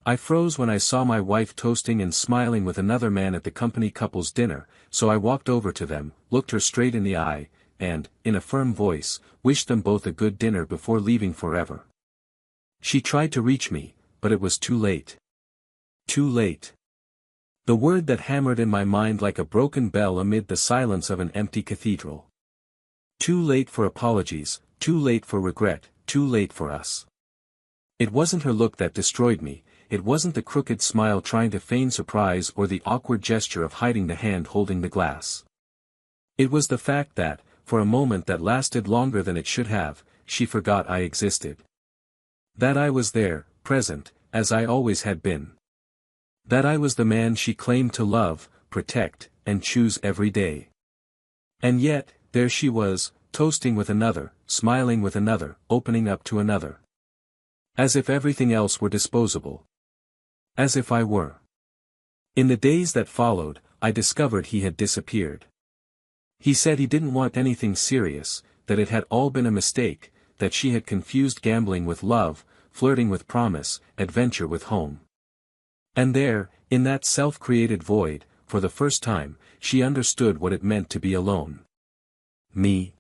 I froze when I saw my wife toasting and smiling with another man at the company couple's dinner, so I walked over to them, looked her straight in the eye, and, in a firm voice, wished them both a good dinner before leaving forever. She tried to reach me, but it was too late. Too late. The word that hammered in my mind like a broken bell amid the silence of an empty cathedral. Too late for apologies, too late for regret, too late for us. It wasn't her look that destroyed me, it wasn't the crooked smile trying to feign surprise or the awkward gesture of hiding the hand holding the glass. It was the fact that, for a moment that lasted longer than it should have, she forgot I existed. That I was there, present, as I always had been. That I was the man she claimed to love, protect, and choose every day. And yet, there she was, toasting with another, smiling with another, opening up to another. As if everything else were disposable. As if I were. In the days that followed, I discovered he had disappeared. He said he didn't want anything serious, that it had all been a mistake, that she had confused gambling with love, flirting with promise, adventure with home. And there, in that self-created void, for the first time, she understood what it meant to be alone. Me.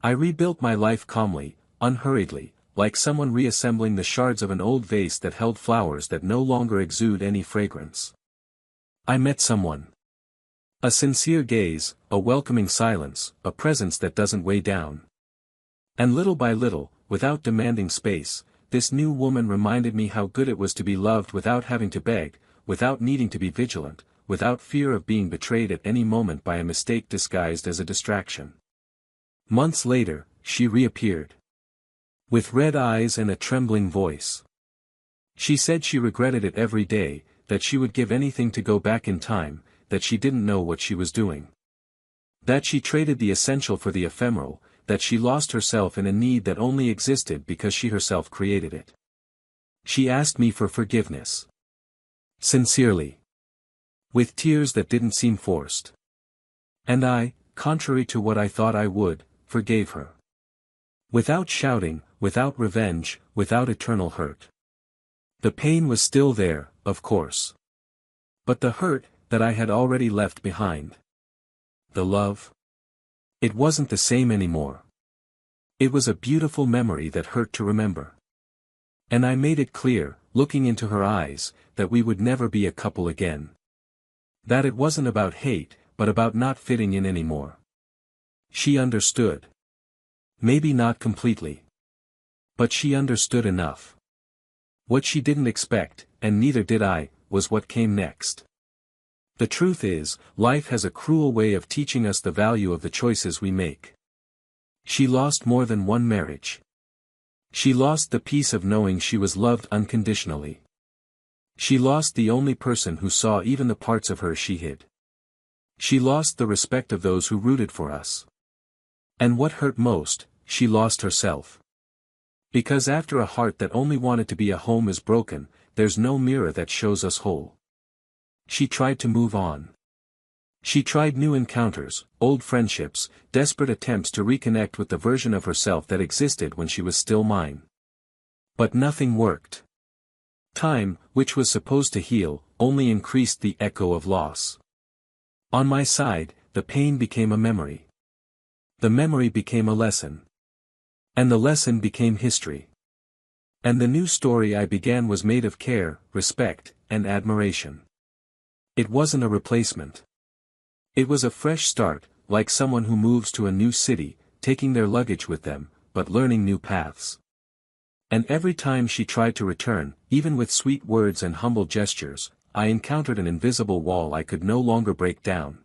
I rebuilt my life calmly, unhurriedly, like someone reassembling the shards of an old vase that held flowers that no longer exude any fragrance. I met someone. A sincere gaze, a welcoming silence, a presence that doesn't weigh down. And little by little, without demanding space, this new woman reminded me how good it was to be loved without having to beg, without needing to be vigilant, without fear of being betrayed at any moment by a mistake disguised as a distraction. Months later, she reappeared. With red eyes and a trembling voice. She said she regretted it every day, that she would give anything to go back in time, that she didn't know what she was doing. That she traded the essential for the ephemeral, that she lost herself in a need that only existed because she herself created it. She asked me for forgiveness. Sincerely. With tears that didn't seem forced. And I, contrary to what I thought I would, forgave her. Without shouting, without revenge, without eternal hurt. The pain was still there, of course. But the hurt, that I had already left behind. The love. It wasn't the same anymore. It was a beautiful memory that hurt to remember. And I made it clear, looking into her eyes, that we would never be a couple again. That it wasn't about hate, but about not fitting in anymore. She understood. Maybe not completely. But she understood enough. What she didn't expect, and neither did I, was what came next. The truth is, life has a cruel way of teaching us the value of the choices we make. She lost more than one marriage. She lost the peace of knowing she was loved unconditionally. She lost the only person who saw even the parts of her she hid. She lost the respect of those who rooted for us. And what hurt most, she lost herself. Because after a heart that only wanted to be a home is broken, there's no mirror that shows us whole. She tried to move on. She tried new encounters, old friendships, desperate attempts to reconnect with the version of herself that existed when she was still mine. But nothing worked. Time, which was supposed to heal, only increased the echo of loss. On my side, the pain became a memory. The memory became a lesson. And the lesson became history. And the new story I began was made of care, respect, and admiration. It wasn't a replacement. It was a fresh start, like someone who moves to a new city, taking their luggage with them, but learning new paths. And every time she tried to return, even with sweet words and humble gestures, I encountered an invisible wall I could no longer break down.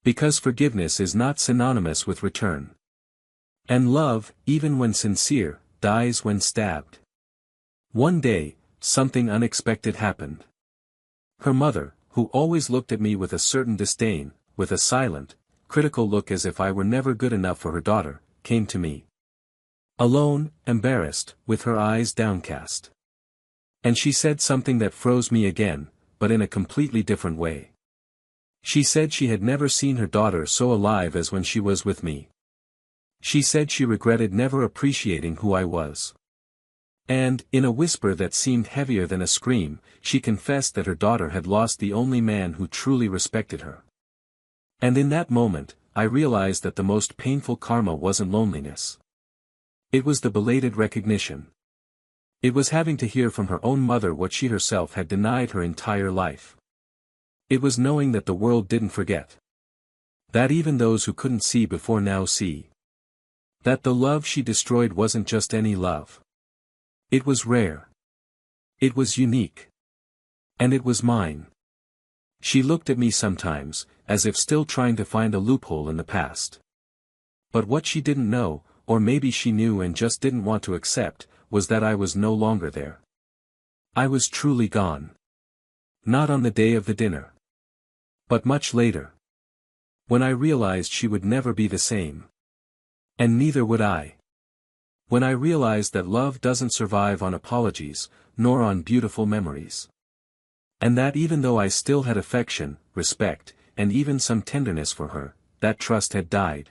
Because forgiveness is not synonymous with return. And love, even when sincere, dies when stabbed. One day, something unexpected happened. Her mother, who always looked at me with a certain disdain, with a silent, critical look as if I were never good enough for her daughter, came to me. Alone, embarrassed, with her eyes downcast. And she said something that froze me again, but in a completely different way. She said she had never seen her daughter so alive as when she was with me. She said she regretted never appreciating who I was. And, in a whisper that seemed heavier than a scream, she confessed that her daughter had lost the only man who truly respected her. And in that moment, I realized that the most painful karma wasn't loneliness. It was the belated recognition. It was having to hear from her own mother what she herself had denied her entire life. It was knowing that the world didn't forget. That even those who couldn't see before now see. That the love she destroyed wasn't just any love. It was rare. It was unique. And it was mine. She looked at me sometimes, as if still trying to find a loophole in the past. But what she didn't know, or maybe she knew and just didn't want to accept, was that I was no longer there. I was truly gone. Not on the day of the dinner. But much later. When I realized she would never be the same. And neither would I. When I realized that love doesn't survive on apologies, nor on beautiful memories. And that even though I still had affection, respect, and even some tenderness for her, that trust had died.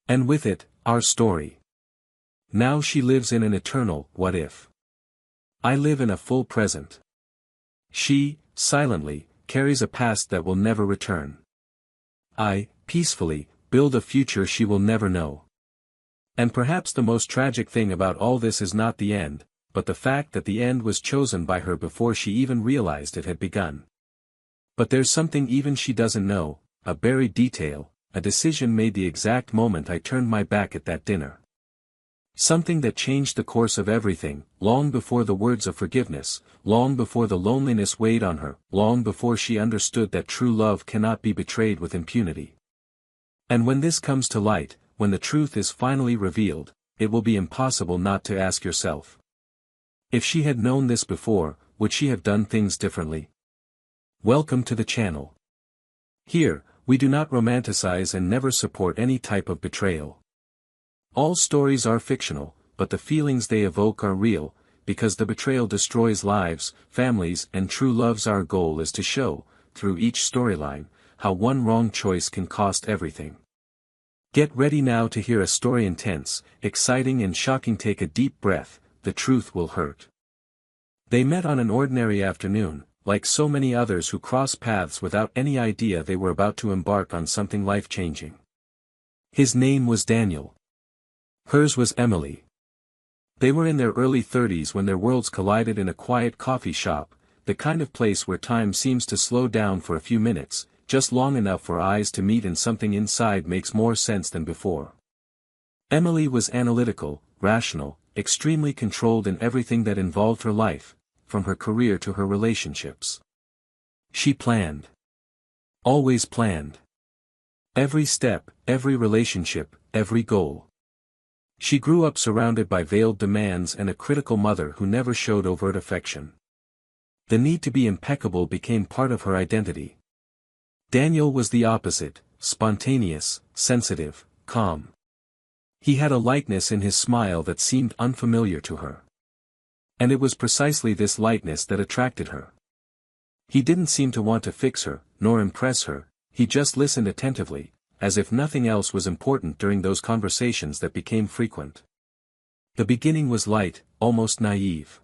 And with it, our story. Now she lives in an eternal what if. I live in a full present. She, silently, carries a past that will never return. I, peacefully, build a future she will never know. And perhaps the most tragic thing about all this is not the end, but the fact that the end was chosen by her before she even realized it had begun. But there's something even she doesn't know, a buried detail, a decision made the exact moment I turned my back at that dinner. Something that changed the course of everything, long before the words of forgiveness, long before the loneliness weighed on her, long before she understood that true love cannot be betrayed with impunity. And when this comes to light, when the truth is finally revealed, it will be impossible not to ask yourself. If she had known this before, would she have done things differently? Welcome to the channel. Here, we do not romanticize and never support any type of betrayal. All stories are fictional, but the feelings they evoke are real, because the betrayal destroys lives, families, and true loves. Our goal is to show, through each storyline, how one wrong choice can cost everything. Get ready now to hear a story intense, exciting and shocking. Take a deep breath, the truth will hurt. They met on an ordinary afternoon, like so many others who cross paths without any idea they were about to embark on something life-changing. His name was Daniel. Hers was Emily. They were in their early 30s when their worlds collided in a quiet coffee shop, the kind of place where time seems to slow down for a few minutes, just long enough for eyes to meet and something inside makes more sense than before. Emily was analytical, rational, extremely controlled in everything that involved her life, from her career to her relationships. She planned. Always planned. Every step, every relationship, every goal. She grew up surrounded by veiled demands and a critical mother who never showed overt affection. The need to be impeccable became part of her identity. Daniel was the opposite, spontaneous, sensitive, calm. He had a lightness in his smile that seemed unfamiliar to her. And it was precisely this lightness that attracted her. He didn't seem to want to fix her, nor impress her, he just listened attentively, as if nothing else was important during those conversations that became frequent. The beginning was light, almost naive.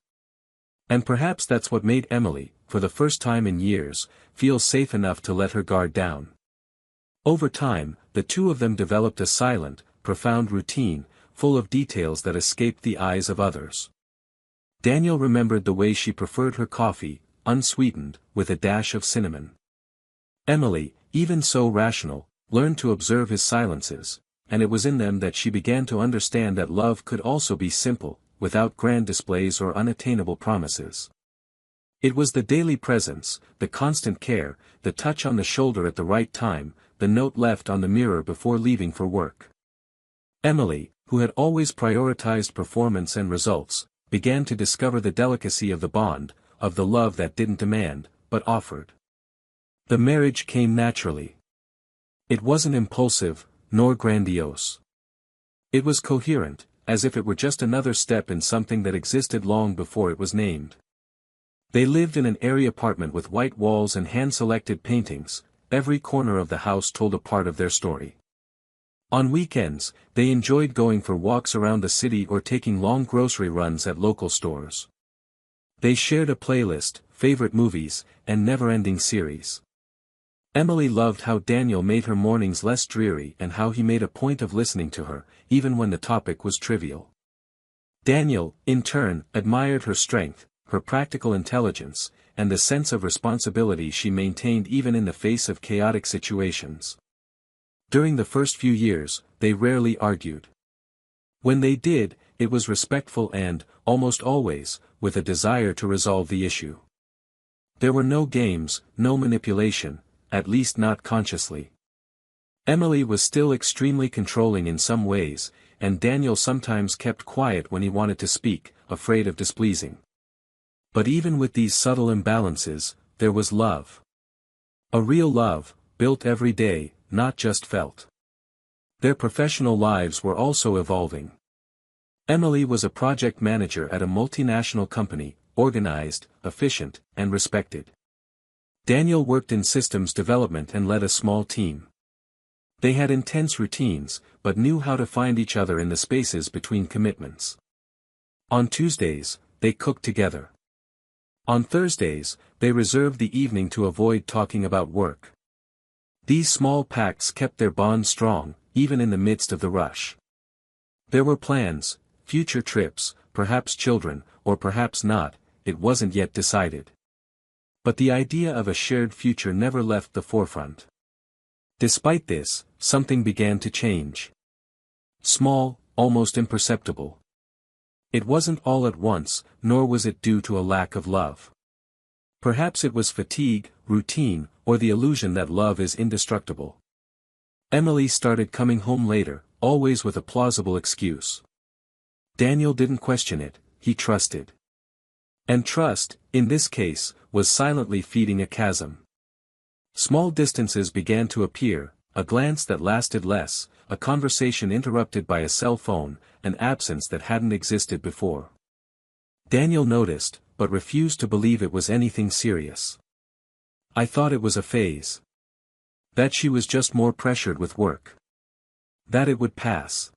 And perhaps that's what made Emily, for the first time in years, feel safe enough to let her guard down. Over time, the two of them developed a silent, profound routine, full of details that escaped the eyes of others. Daniel remembered the way she preferred her coffee, unsweetened, with a dash of cinnamon. Emily, even so rational, learned to observe his silences, and it was in them that she began to understand that love could also be simple, without grand displays or unattainable promises. It was the daily presence, the constant care, the touch on the shoulder at the right time, the note left on the mirror before leaving for work. Emily, who had always prioritized performance and results, began to discover the delicacy of the bond, of the love that didn't demand, but offered. The marriage came naturally. It wasn't impulsive, nor grandiose. It was coherent, as if it were just another step in something that existed long before it was named. They lived in an airy apartment with white walls and hand-selected paintings. Every corner of the house told a part of their story. On weekends, they enjoyed going for walks around the city or taking long grocery runs at local stores. They shared a playlist, favorite movies, and never-ending series. Emily loved how Daniel made her mornings less dreary and how he made a point of listening to her, even when the topic was trivial. Daniel, in turn, admired her strength, her practical intelligence, and the sense of responsibility she maintained even in the face of chaotic situations. During the first few years, they rarely argued. When they did, it was respectful and, almost always, with a desire to resolve the issue. There were no games, no manipulation, at least not consciously. Emily was still extremely controlling in some ways, and Daniel sometimes kept quiet when he wanted to speak, afraid of displeasing. But even with these subtle imbalances, there was love. A real love, built every day, not just felt. Their professional lives were also evolving. Emily was a project manager at a multinational company, organized, efficient, and respected. Daniel worked in systems development and led a small team. They had intense routines, but knew how to find each other in the spaces between commitments. On Tuesdays, they cooked together. On Thursdays, they reserved the evening to avoid talking about work. These small pacts kept their bond strong, even in the midst of the rush. There were plans, future trips, perhaps children, or perhaps not, it wasn't yet decided. But the idea of a shared future never left the forefront. Despite this, something began to change. Small, almost imperceptible. It wasn't all at once, nor was it due to a lack of love. Perhaps it was fatigue, routine, or the illusion that love is indestructible. Emily started coming home later, always with a plausible excuse. Daniel didn't question it, he trusted. And trust, in this case, was silently feeding a chasm. Small distances began to appear, a glance that lasted less, a conversation interrupted by a cell phone, an absence that hadn't existed before. Daniel noticed, but refused to believe it was anything serious. I thought it was a phase. That she was just more pressured with work. That it would pass.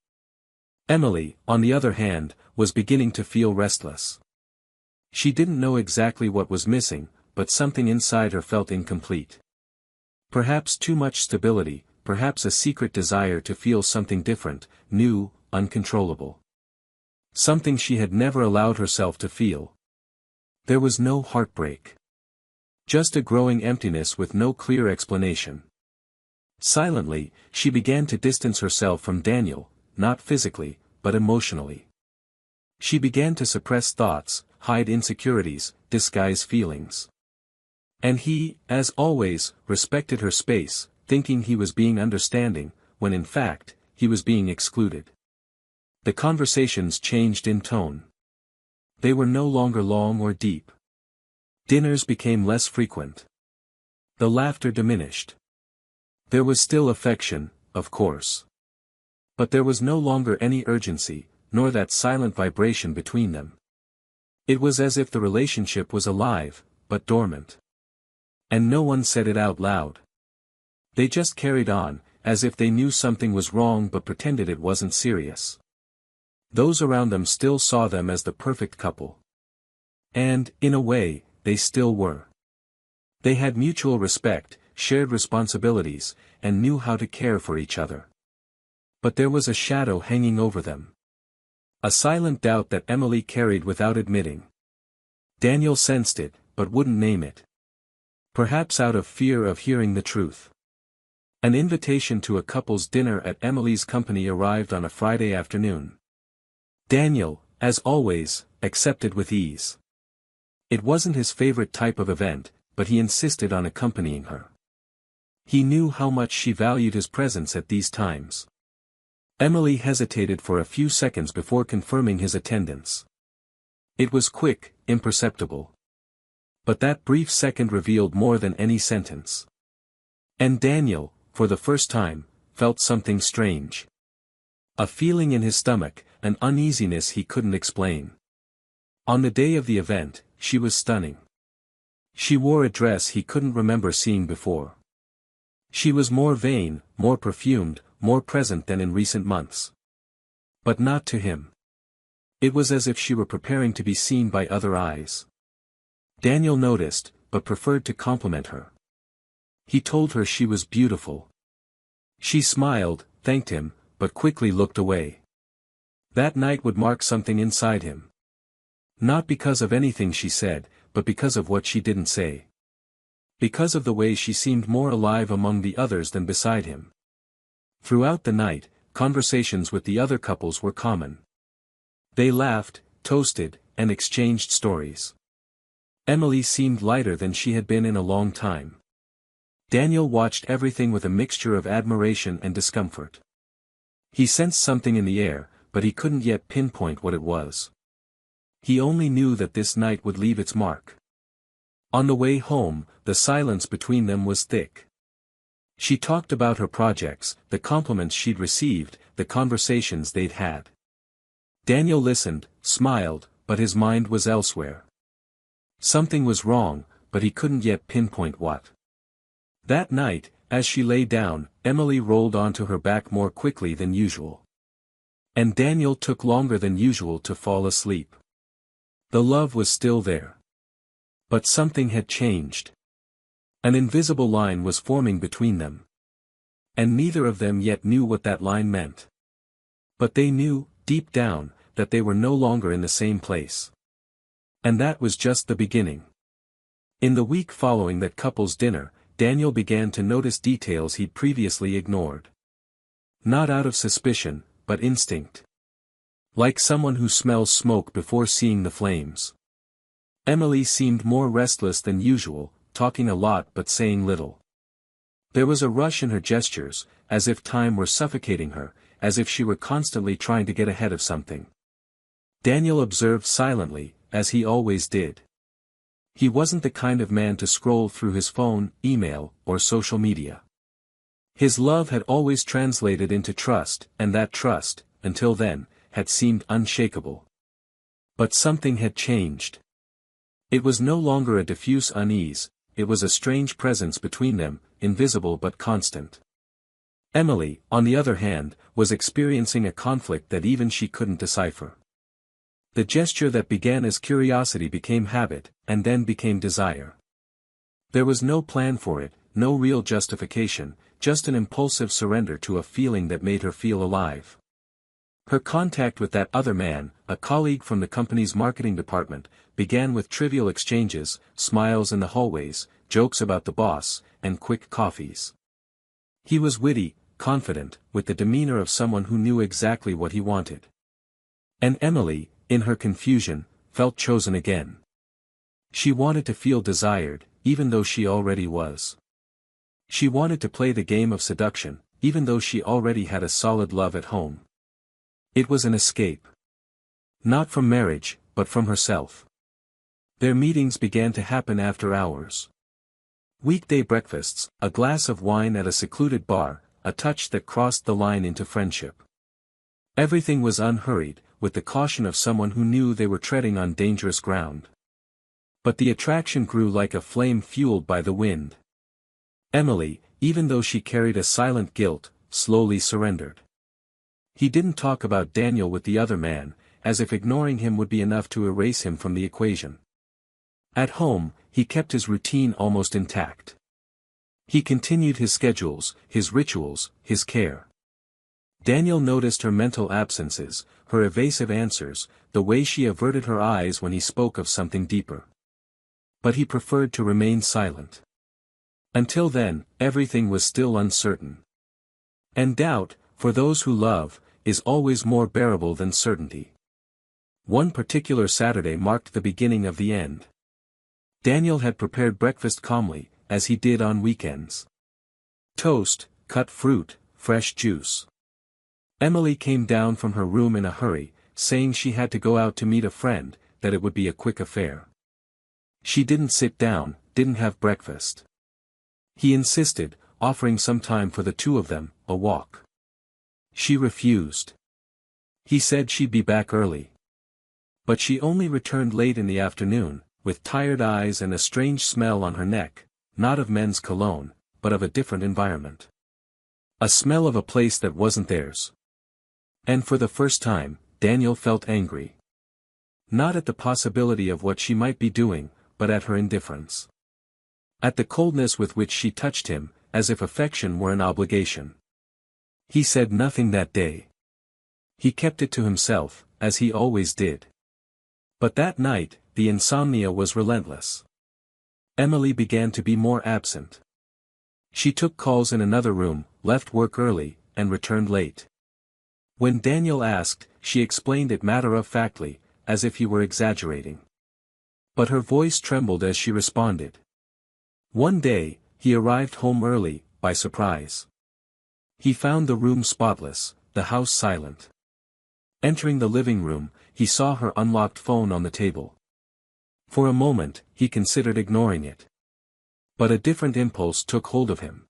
Emily, on the other hand, was beginning to feel restless. She didn't know exactly what was missing, but something inside her felt incomplete. Perhaps too much stability, perhaps a secret desire to feel something different, new, uncontrollable. Something she had never allowed herself to feel. There was no heartbreak. Just a growing emptiness with no clear explanation. Silently, she began to distance herself from Daniel, not physically, but emotionally. She began to suppress thoughts, hide insecurities, disguise feelings. And he, as always, respected her space, thinking he was being understanding, when in fact, he was being excluded. The conversations changed in tone. They were no longer long or deep. Dinners became less frequent. The laughter diminished. There was still affection, of course. But there was no longer any urgency, nor that silent vibration between them. It was as if the relationship was alive, but dormant. And no one said it out loud. They just carried on, as if they knew something was wrong but pretended it wasn't serious. Those around them still saw them as the perfect couple. And, in a way, they still were. They had mutual respect, shared responsibilities, and knew how to care for each other. But there was a shadow hanging over them. A silent doubt that Emily carried without admitting. Daniel sensed it, but wouldn't name it. Perhaps out of fear of hearing the truth. An invitation to a couple's dinner at Emily's company arrived on a Friday afternoon. Daniel, as always, accepted with ease. It wasn't his favorite type of event, but he insisted on accompanying her. He knew how much she valued his presence at these times. Emily hesitated for a few seconds before confirming his attendance. It was quick, imperceptible. But that brief second revealed more than any sentence. And Daniel, for the first time, felt something strange. A feeling in his stomach, an uneasiness he couldn't explain. On the day of the event, she was stunning. She wore a dress he couldn't remember seeing before. She was more vain, more perfumed, more present than in recent months. But not to him. It was as if she were preparing to be seen by other eyes. Daniel noticed, but preferred to compliment her. He told her she was beautiful. She smiled, thanked him, but quickly looked away. That night would mark something inside him. Not because of anything she said, but because of what she didn't say. Because of the way she seemed more alive among the others than beside him. Throughout the night, conversations with the other couples were common. They laughed, toasted, and exchanged stories. Emily seemed lighter than she had been in a long time. Daniel watched everything with a mixture of admiration and discomfort. He sensed something in the air, but he couldn't yet pinpoint what it was. He only knew that this night would leave its mark. On the way home, the silence between them was thick. She talked about her projects, the compliments she'd received, the conversations they'd had. Daniel listened, smiled, but his mind was elsewhere. Something was wrong, but he couldn't yet pinpoint what. That night, as she lay down, Emily rolled onto her back more quickly than usual. And Daniel took longer than usual to fall asleep. The love was still there. But something had changed. An invisible line was forming between them. And neither of them yet knew what that line meant. But they knew, deep down, that they were no longer in the same place. And that was just the beginning. In the week following that couple's dinner, Daniel began to notice details he'd previously ignored. Not out of suspicion, but instinct. Like someone who smells smoke before seeing the flames. Emily seemed more restless than usual, talking a lot but saying little. There was a rush in her gestures, as if time were suffocating her, as if she were constantly trying to get ahead of something. Daniel observed silently, as he always did. He wasn't the kind of man to scroll through his phone, email, or social media. His love had always translated into trust, and that trust, until then, had seemed unshakable. But something had changed. It was no longer a diffuse unease, it was a strange presence between them, invisible but constant. Emily, on the other hand, was experiencing a conflict that even she couldn't decipher. The gesture that began as curiosity became habit, and then became desire. There was no plan for it, no real justification, just an impulsive surrender to a feeling that made her feel alive. Her contact with that other man, a colleague from the company's marketing department, began with trivial exchanges, smiles in the hallways, jokes about the boss, and quick coffees. He was witty, confident, with the demeanor of someone who knew exactly what he wanted. And Emily, in her confusion, felt chosen again. She wanted to feel desired, even though she already was. She wanted to play the game of seduction, even though she already had a solid love at home. It was an escape. Not from marriage, but from herself. Their meetings began to happen after hours. Weekday breakfasts, a glass of wine at a secluded bar, a touch that crossed the line into friendship. Everything was unhurried, with the caution of someone who knew they were treading on dangerous ground. But the attraction grew like a flame fueled by the wind. Emily, even though she carried a silent guilt, slowly surrendered. He didn't talk about Daniel with the other man, as if ignoring him would be enough to erase him from the equation. At home, he kept his routine almost intact. He continued his schedules, his rituals, his care. Daniel noticed her mental absences, her evasive answers, the way she averted her eyes when he spoke of something deeper. But he preferred to remain silent. Until then, everything was still uncertain. And doubt, for those who love, is always more bearable than certainty. One particular Saturday marked the beginning of the end. Daniel had prepared breakfast calmly, as he did on weekends. Toast, cut fruit, fresh juice. Emily came down from her room in a hurry, saying she had to go out to meet a friend, that it would be a quick affair. She didn't sit down, didn't have breakfast. He insisted, offering some time for the two of them, a walk. She refused. He said she'd be back early. But she only returned late in the afternoon, with tired eyes and a strange smell on her neck, not of men's cologne, but of a different environment. A smell of a place that wasn't theirs. And for the first time, Daniel felt angry. Not at the possibility of what she might be doing, but at her indifference. At the coldness with which she touched him, as if affection were an obligation. He said nothing that day. He kept it to himself, as he always did. But that night, the insomnia was relentless. Emily began to be more absent. She took calls in another room, left work early, and returned late. When Daniel asked, she explained it matter-of-factly, as if he were exaggerating. But her voice trembled as she responded. One day, he arrived home early, by surprise. He found the room spotless, the house silent. Entering the living room, he saw her unlocked phone on the table. For a moment, he considered ignoring it. But a different impulse took hold of him.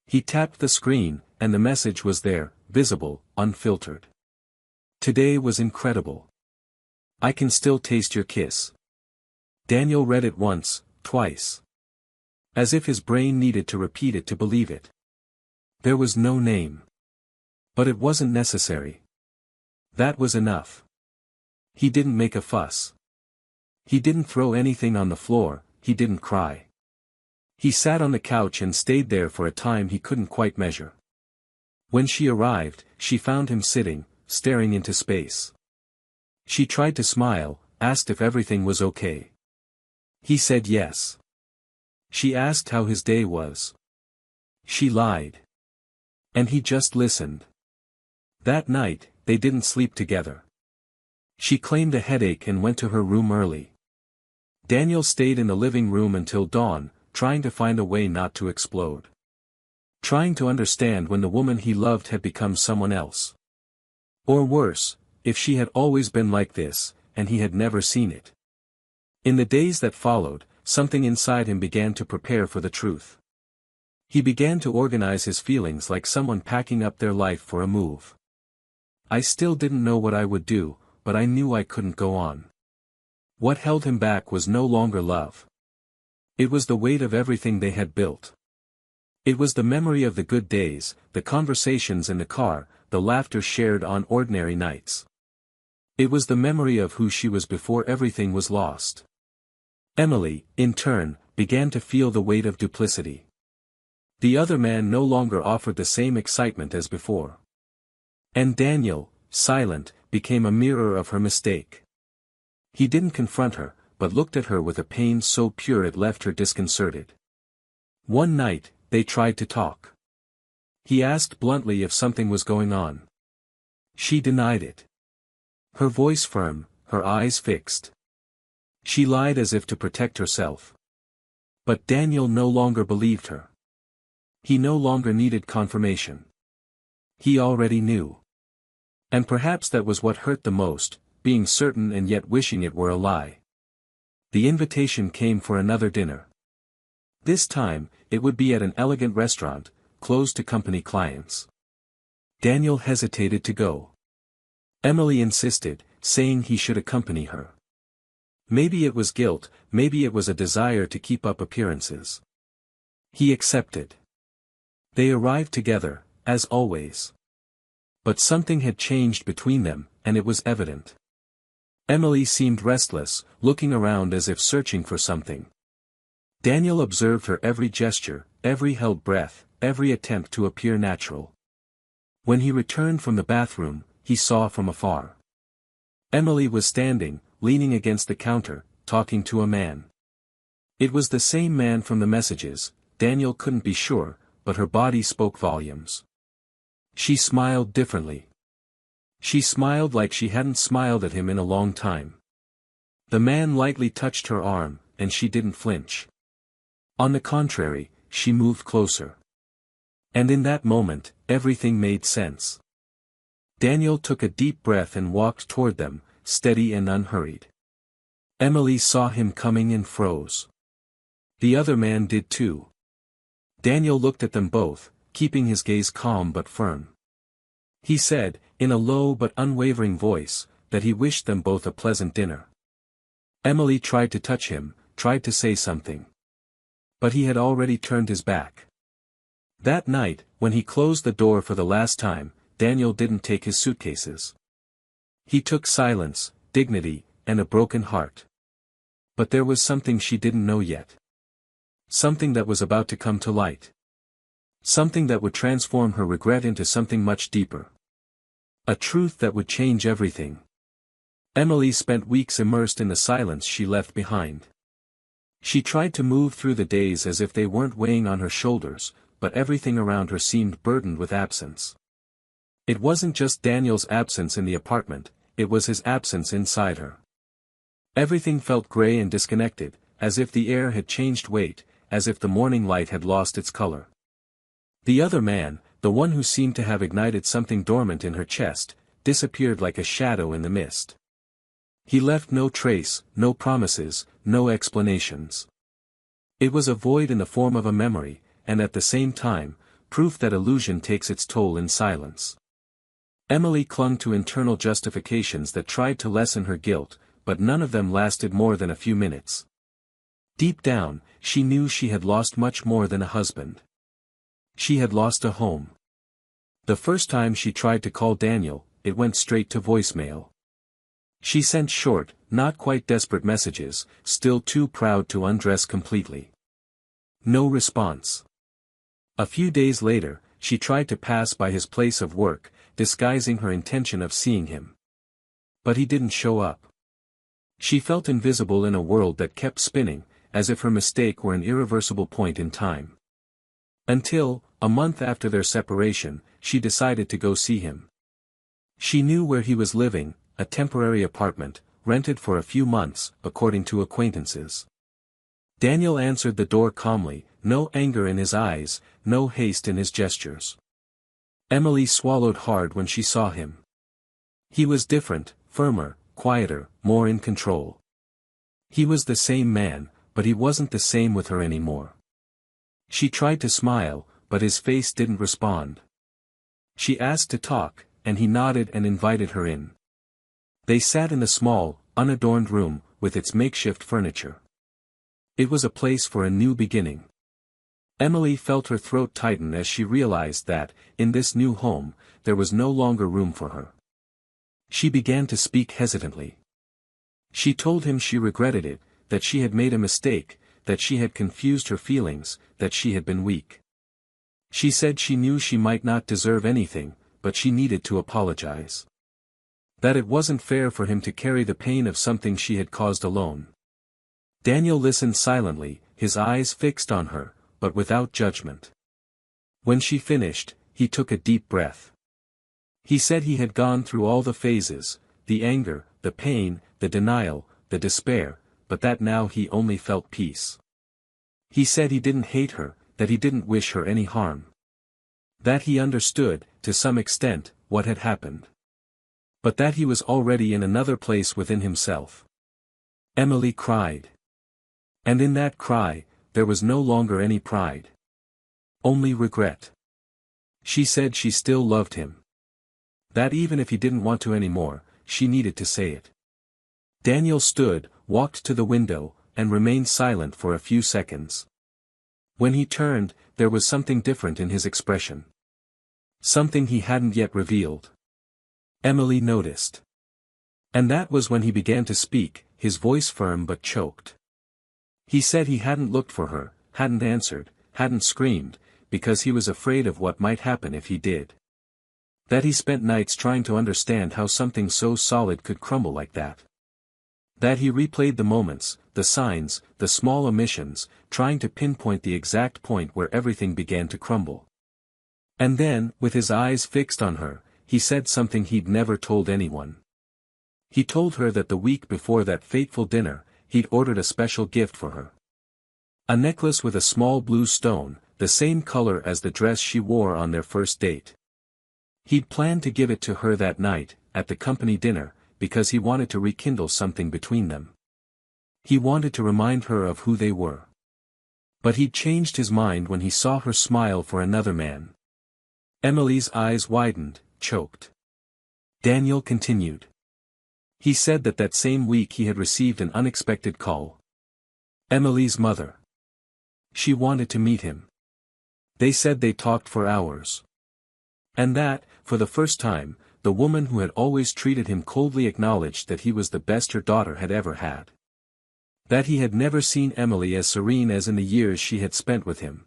He tapped the screen, and the message was there, visible, unfiltered. Today was incredible. I can still taste your kiss. Daniel read it once, twice. As if his brain needed to repeat it to believe it. There was no name. But it wasn't necessary. That was enough. He didn't make a fuss. He didn't throw anything on the floor, he didn't cry. He sat on the couch and stayed there for a time he couldn't quite measure. When she arrived, she found him sitting, staring into space. She tried to smile, asked if everything was okay. He said yes. She asked how his day was. She lied. And he just listened. That night, they didn't sleep together. She claimed a headache and went to her room early. Daniel stayed in the living room until dawn, trying to find a way not to explode. Trying to understand when the woman he loved had become someone else. Or worse, if she had always been like this, and he had never seen it. In the days that followed, something inside him began to prepare for the truth. He began to organize his feelings like someone packing up their life for a move. I still didn't know what I would do, but I knew I couldn't go on. What held him back was no longer love. It was the weight of everything they had built. It was the memory of the good days, the conversations in the car, the laughter shared on ordinary nights. It was the memory of who she was before everything was lost. Emily, in turn, began to feel the weight of duplicity. The other man no longer offered the same excitement as before. And Daniel, silent, became a mirror of her mistake. He didn't confront her, but looked at her with a pain so pure it left her disconcerted. One night, they tried to talk. He asked bluntly if something was going on. She denied it. Her voice firm, her eyes fixed. She lied as if to protect herself. But Daniel no longer believed her. He no longer needed confirmation. He already knew. And perhaps that was what hurt the most, being certain and yet wishing it were a lie. The invitation came for another dinner. This time, it would be at an elegant restaurant, closed to company clients. Daniel hesitated to go. Emily insisted, saying he should accompany her. Maybe it was guilt, maybe it was a desire to keep up appearances. He accepted. They arrived together, as always. But something had changed between them, and it was evident. Emily seemed restless, looking around as if searching for something. Daniel observed her every gesture, every held breath, every attempt to appear natural. When he returned from the bathroom, he saw from afar. Emily was standing, leaning against the counter, talking to a man. It was the same man from the messages, Daniel couldn't be sure, but her body spoke volumes. She smiled differently. She smiled like she hadn't smiled at him in a long time. The man lightly touched her arm, and she didn't flinch. On the contrary, she moved closer. And in that moment, everything made sense. Daniel took a deep breath and walked toward them, steady and unhurried. Emily saw him coming and froze. The other man did too. Daniel looked at them both, keeping his gaze calm but firm. He said, in a low but unwavering voice, that he wished them both a pleasant dinner. Emily tried to touch him, tried to say something. But he had already turned his back. That night, when he closed the door for the last time, Daniel didn't take his suitcases. He took silence, dignity, and a broken heart. But there was something she didn't know yet. Something that was about to come to light. Something that would transform her regret into something much deeper. A truth that would change everything. Emily spent weeks immersed in the silence she left behind. She tried to move through the days as if they weren't weighing on her shoulders, but everything around her seemed burdened with absence. It wasn't just Daniel's absence in the apartment, it was his absence inside her. Everything felt gray and disconnected, as if the air had changed weight, as if the morning light had lost its color. The other man, the one who seemed to have ignited something dormant in her chest, disappeared like a shadow in the mist. He left no trace, no promises, no explanations. It was a void in the form of a memory, and at the same time, proof that illusion takes its toll in silence. Emily clung to internal justifications that tried to lessen her guilt, but none of them lasted more than a few minutes. Deep down, she knew she had lost much more than a husband. She had lost a home. The first time she tried to call Daniel, it went straight to voicemail. She sent short, not quite desperate messages, still too proud to undress completely. No response. A few days later, she tried to pass by his place of work, disguising her intention of seeing him. But he didn't show up. She felt invisible in a world that kept spinning, as if her mistake were an irreversible point in time. Until, a month after their separation, she decided to go see him. She knew where he was living, a temporary apartment, rented for a few months, according to acquaintances. Daniel answered the door calmly, no anger in his eyes, no haste in his gestures. Emily swallowed hard when she saw him. He was different, firmer, quieter, more in control. He was the same man, but he wasn't the same with her anymore. She tried to smile, but his face didn't respond. She asked to talk, and he nodded and invited her in. They sat in the small, unadorned room, with its makeshift furniture. It was a place for a new beginning. Emily felt her throat tighten as she realized that, in this new home, there was no longer room for her. She began to speak hesitantly. She told him she regretted it, that she had made a mistake, that she had confused her feelings, that she had been weak. She said she knew she might not deserve anything, but she needed to apologize. That it wasn't fair for him to carry the pain of something she had caused alone. Daniel listened silently, his eyes fixed on her, but without judgment. When she finished, he took a deep breath. He said he had gone through all the phases, the anger, the pain, the denial, the despair, but that now he only felt peace. He said he didn't hate her, that he didn't wish her any harm. That he understood, to some extent, what had happened. But that he was already in another place within himself. Emily cried. And in that cry, there was no longer any pride. Only regret. She said she still loved him. That even if he didn't want to anymore, she needed to say it. Daniel stood, walked to the window, and remained silent for a few seconds. When he turned, there was something different in his expression. Something he hadn't yet revealed. Emily noticed. And that was when he began to speak, his voice firm but choked. He said he hadn't looked for her, hadn't answered, hadn't screamed, because he was afraid of what might happen if he did. That he spent nights trying to understand how something so solid could crumble like that. That he replayed the moments, the signs, the small omissions, trying to pinpoint the exact point where everything began to crumble. And then, with his eyes fixed on her, he said something he'd never told anyone. He told her that the week before that fateful dinner, he'd ordered a special gift for her. A necklace with a small blue stone, the same color as the dress she wore on their first date. He'd planned to give it to her that night, at the company dinner, because he wanted to rekindle something between them. He wanted to remind her of who they were. But he'd changed his mind when he saw her smile for another man. Emily's eyes widened, choked. Daniel continued. He said that that same week he had received an unexpected call. Emily's mother. She wanted to meet him. They said they talked for hours. And that, for the first time, the woman who had always treated him coldly acknowledged that he was the best her daughter had ever had. That he had never seen Emily as serene as in the years she had spent with him.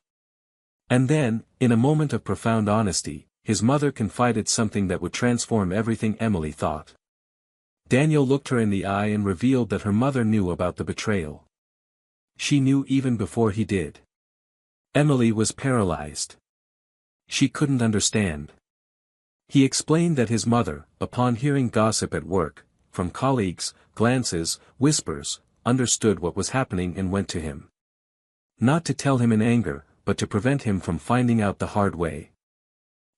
And then, in a moment of profound honesty, his mother confided something that would transform everything Emily thought. Daniel looked her in the eye and revealed that her mother knew about the betrayal. She knew even before he did. Emily was paralyzed. She couldn't understand. He explained that his mother, upon hearing gossip at work, from colleagues, glances, whispers, understood what was happening and went to him. Not to tell him in anger, but to prevent him from finding out the hard way.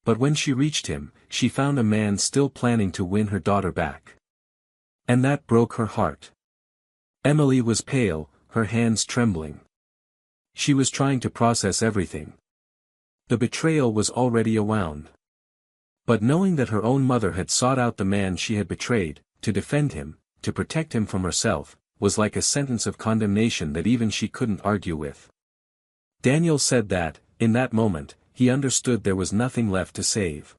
But when she reached him, she found a man still planning to win her daughter back. And that broke her heart. Emily was pale, her hands trembling. She was trying to process everything. The betrayal was already a wound. But knowing that her own mother had sought out the man she had betrayed, to defend him, to protect him from herself, was like a sentence of condemnation that even she couldn't argue with. Daniel said that, in that moment, he understood there was nothing left to save.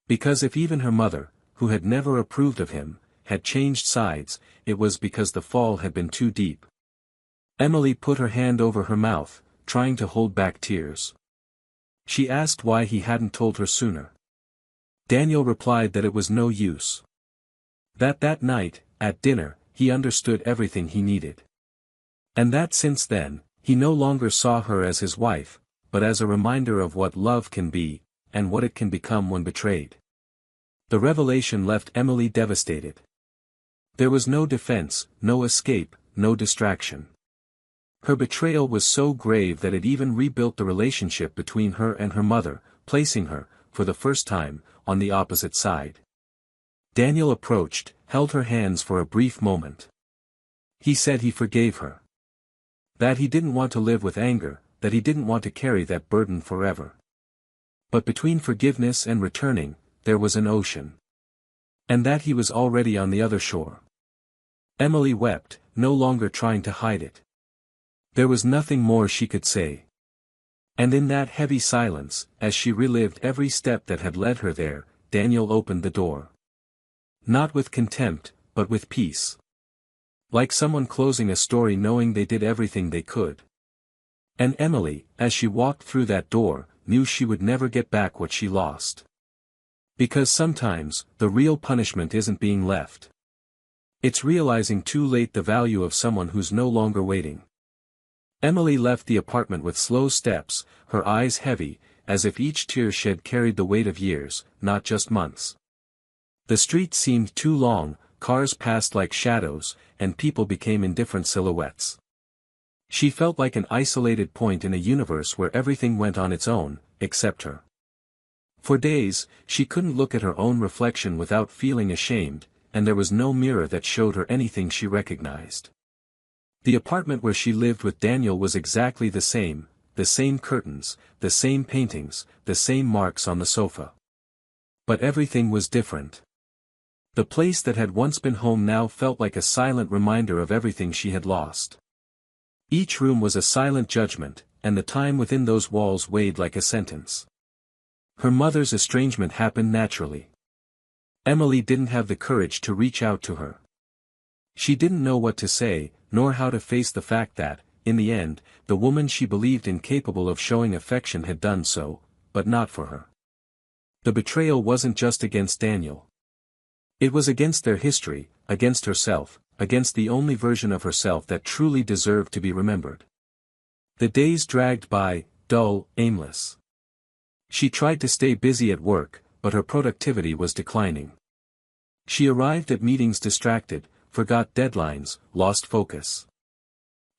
Because if even her mother, who had never approved of him, had changed sides, it was because the fall had been too deep. Emily put her hand over her mouth, trying to hold back tears. She asked why he hadn't told her sooner. Daniel replied that it was no use. That night, at dinner, he understood everything he needed. And that since then, he no longer saw her as his wife, but as a reminder of what love can be, and what it can become when betrayed. The revelation left Emily devastated. There was no defense, no escape, no distraction. Her betrayal was so grave that it even rebuilt the relationship between her and her mother, placing her, for the first time, on the opposite side. Daniel approached, held her hands for a brief moment. He said he forgave her. That he didn't want to live with anger, that he didn't want to carry that burden forever. But between forgiveness and returning, there was an ocean. And that he was already on the other shore. Emily wept, no longer trying to hide it. There was nothing more she could say. And in that heavy silence, as she relived every step that had led her there, Daniel opened the door. Not with contempt, but with peace. Like someone closing a story knowing they did everything they could. And Emily, as she walked through that door, knew she would never get back what she lost. Because sometimes, the real punishment isn't being left. It's realizing too late the value of someone who's no longer waiting. Emily left the apartment with slow steps, her eyes heavy, as if each tear shed carried the weight of years, not just months. The street seemed too long, cars passed like shadows, and people became indifferent silhouettes. She felt like an isolated point in a universe where everything went on its own, except her. For days, she couldn't look at her own reflection without feeling ashamed, and there was no mirror that showed her anything she recognized. The apartment where she lived with Daniel was exactly the same curtains, the same paintings, the same marks on the sofa. But everything was different. The place that had once been home now felt like a silent reminder of everything she had lost. Each room was a silent judgment, and the time within those walls weighed like a sentence. Her mother's estrangement happened naturally. Emily didn't have the courage to reach out to her. She didn't know what to say, nor how to face the fact that, in the end, the woman she believed incapable of showing affection had done so, but not for her. The betrayal wasn't just against Daniel. It was against their history, against herself, against the only version of herself that truly deserved to be remembered. The days dragged by, dull, aimless. She tried to stay busy at work, but her productivity was declining. She arrived at meetings distracted, forgot deadlines, lost focus.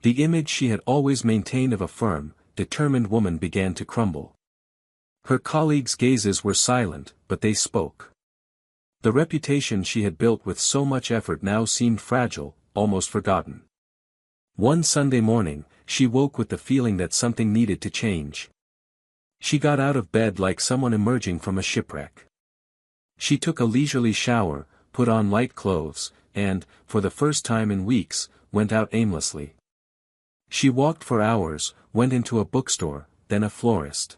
The image she had always maintained of a firm, determined woman began to crumble. Her colleagues' gazes were silent, but they spoke. The reputation she had built with so much effort now seemed fragile, almost forgotten. One Sunday morning, she woke with the feeling that something needed to change. She got out of bed like someone emerging from a shipwreck. She took a leisurely shower, put on light clothes, and, for the first time in weeks, went out aimlessly. She walked for hours, went into a bookstore, then a florist.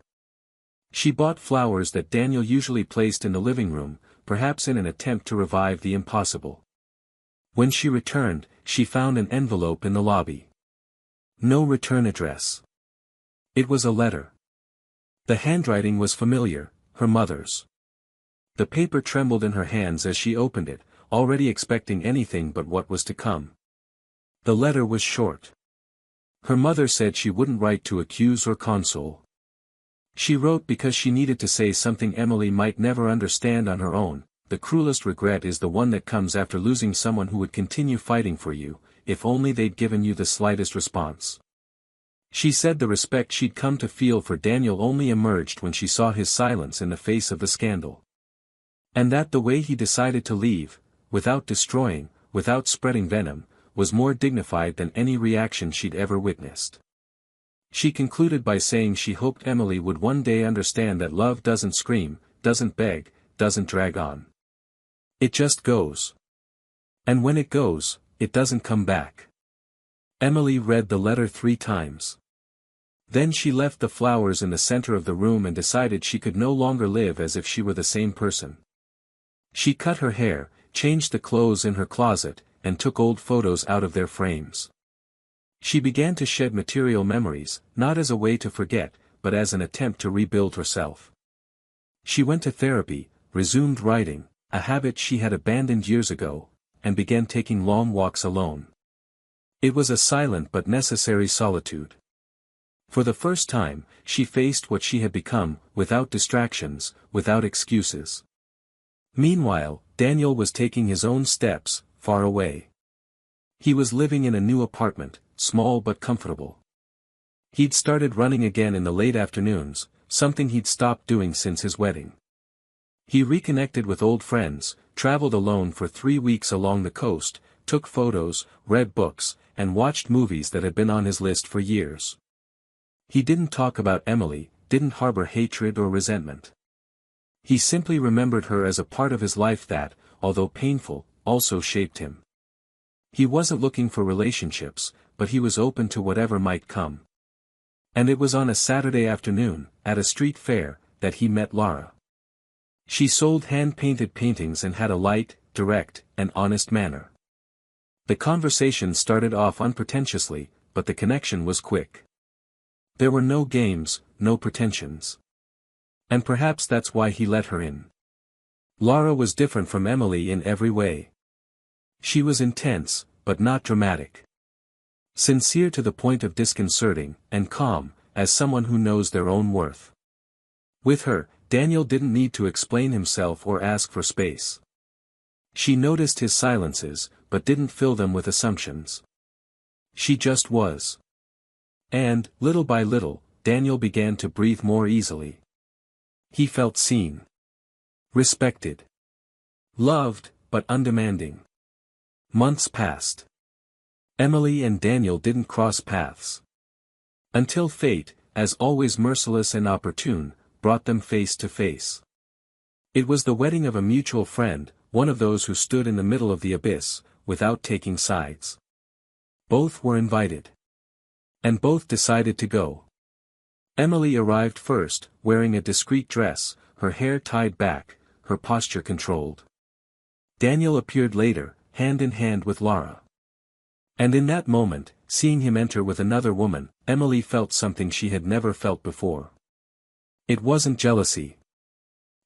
She bought flowers that Daniel usually placed in the living room, perhaps in an attempt to revive the impossible. When she returned, she found an envelope in the lobby. No return address. It was a letter. The handwriting was familiar, her mother's. The paper trembled in her hands as she opened it, already expecting anything but what was to come. The letter was short. Her mother said she wouldn't write to accuse or console. She wrote because she needed to say something Emily might never understand on her own. The cruelest regret is the one that comes after losing someone who would continue fighting for you, if only they'd given you the slightest response. She said the respect she'd come to feel for Daniel only emerged when she saw his silence in the face of the scandal. And that the way he decided to leave, without destroying, without spreading venom, was more dignified than any reaction she'd ever witnessed. She concluded by saying she hoped Emily would one day understand that love doesn't scream, doesn't beg, doesn't drag on. It just goes. And when it goes, it doesn't come back. Emily read the letter 3 times. Then she left the flowers in the center of the room and decided she could no longer live as if she were the same person. She cut her hair, changed the clothes in her closet, and took old photos out of their frames. She began to shed material memories, not as a way to forget, but as an attempt to rebuild herself. She went to therapy, resumed writing, a habit she had abandoned years ago, and began taking long walks alone. It was a silent but necessary solitude. For the first time, she faced what she had become, without distractions, without excuses. Meanwhile, Daniel was taking his own steps, far away. He was living in a new apartment, small but comfortable. He'd started running again in the late afternoons, something he'd stopped doing since his wedding. He reconnected with old friends, traveled alone for 3 weeks along the coast, took photos, read books, and watched movies that had been on his list for years. He didn't talk about Emily, didn't harbor hatred or resentment. He simply remembered her as a part of his life that, although painful, also shaped him. He wasn't looking for relationships, but he was open to whatever might come. And it was on a Saturday afternoon, at a street fair, that he met Laura. She sold hand-painted paintings and had a light, direct, and honest manner. The conversation started off unpretentiously, but the connection was quick. There were no games, no pretensions. And perhaps that's why he let her in. Laura was different from Emily in every way. She was intense, but not dramatic. Sincere to the point of disconcerting, and calm, as someone who knows their own worth. With her, Daniel didn't need to explain himself or ask for space. She noticed his silences, but didn't fill them with assumptions. She just was. And, little by little, Daniel began to breathe more easily. He felt seen. Respected. Loved, but undemanding. Months passed. Emily and Daniel didn't cross paths. Until fate, as always merciless and opportune, brought them face to face. It was the wedding of a mutual friend, one of those who stood in the middle of the abyss, without taking sides. Both were invited. And both decided to go. Emily arrived first, wearing a discreet dress, her hair tied back, her posture controlled. Daniel appeared later, hand in hand with Laura. And in that moment, seeing him enter with another woman, Emily felt something she had never felt before. It wasn't jealousy.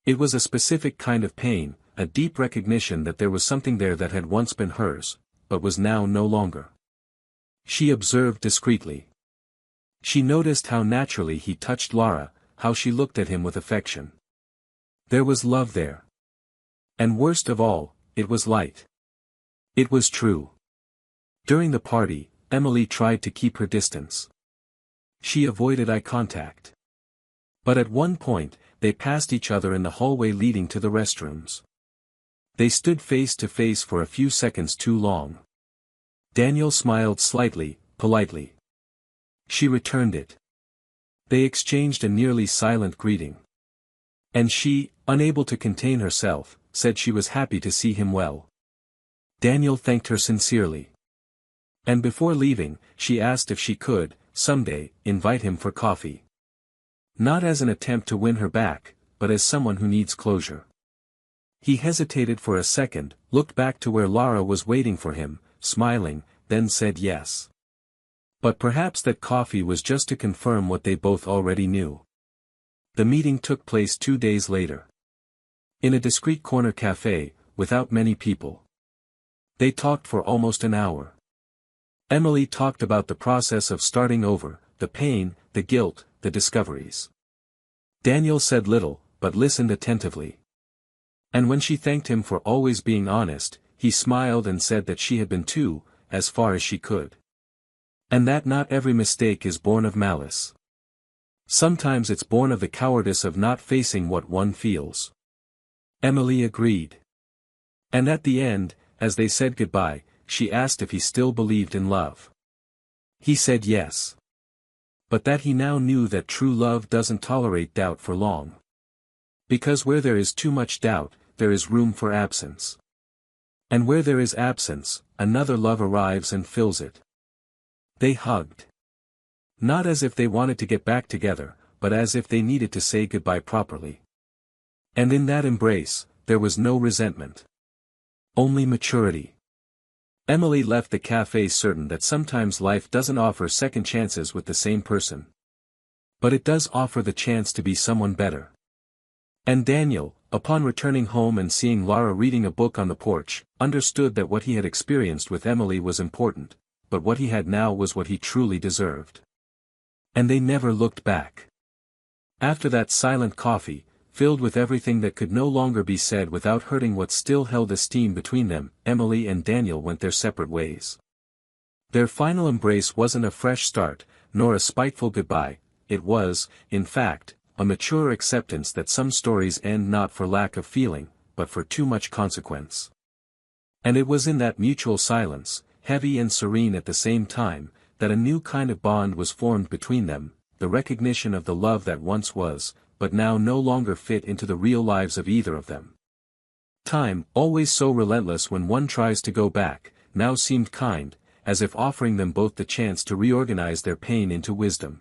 It was a specific kind of pain, a deep recognition that there was something there that had once been hers, but was now no longer. She observed discreetly. She noticed how naturally he touched Laura, how she looked at him with affection. There was love there. And worst of all, it was light. It was true. During the party, Emily tried to keep her distance. She avoided eye contact. But at one point, they passed each other in the hallway leading to the restrooms. They stood face to face for a few seconds too long. Daniel smiled slightly, politely. She returned it. They exchanged a nearly silent greeting. And she, unable to contain herself, said she was happy to see him well. Daniel thanked her sincerely. And before leaving, she asked if she could, someday, invite him for coffee. Not as an attempt to win her back, but as someone who needs closure. He hesitated for a second, looked back to where Lara was waiting for him, smiling, then said yes. But perhaps that coffee was just to confirm what they both already knew. The meeting took place 2 days later. In a discreet corner cafe, without many people. They talked for almost an hour. Emily talked about the process of starting over, the pain, the guilt, the discoveries. Daniel said little, but listened attentively. And when she thanked him for always being honest, he smiled and said that she had been too, as far as she could. And that not every mistake is born of malice. Sometimes it's born of the cowardice of not facing what one feels. Emily agreed. And at the end, as they said goodbye, she asked if he still believed in love. He said yes. But that he now knew that true love doesn't tolerate doubt for long. Because where there is too much doubt, there is room for absence. And where there is absence, another love arrives and fills it. They hugged. Not as if they wanted to get back together, but as if they needed to say goodbye properly. And in that embrace, there was no resentment. Only maturity. Emily left the cafe certain that sometimes life doesn't offer second chances with the same person. But it does offer the chance to be someone better. And Daniel, upon returning home and seeing Lara reading a book on the porch, understood that what he had experienced with Emily was important, but what he had now was what he truly deserved. And they never looked back. After that silent coffee, filled with everything that could no longer be said without hurting what still held esteem between them, Emily and Daniel went their separate ways. Their final embrace wasn't a fresh start, nor a spiteful goodbye, it was, in fact, a mature acceptance that some stories end not for lack of feeling, but for too much consequence. And it was in that mutual silence, heavy and serene at the same time, that a new kind of bond was formed between them, the recognition of the love that once was, but now no longer fit into the real lives of either of them. Time, always so relentless when one tries to go back, now seemed kind, as if offering them both the chance to reorganize their pain into wisdom.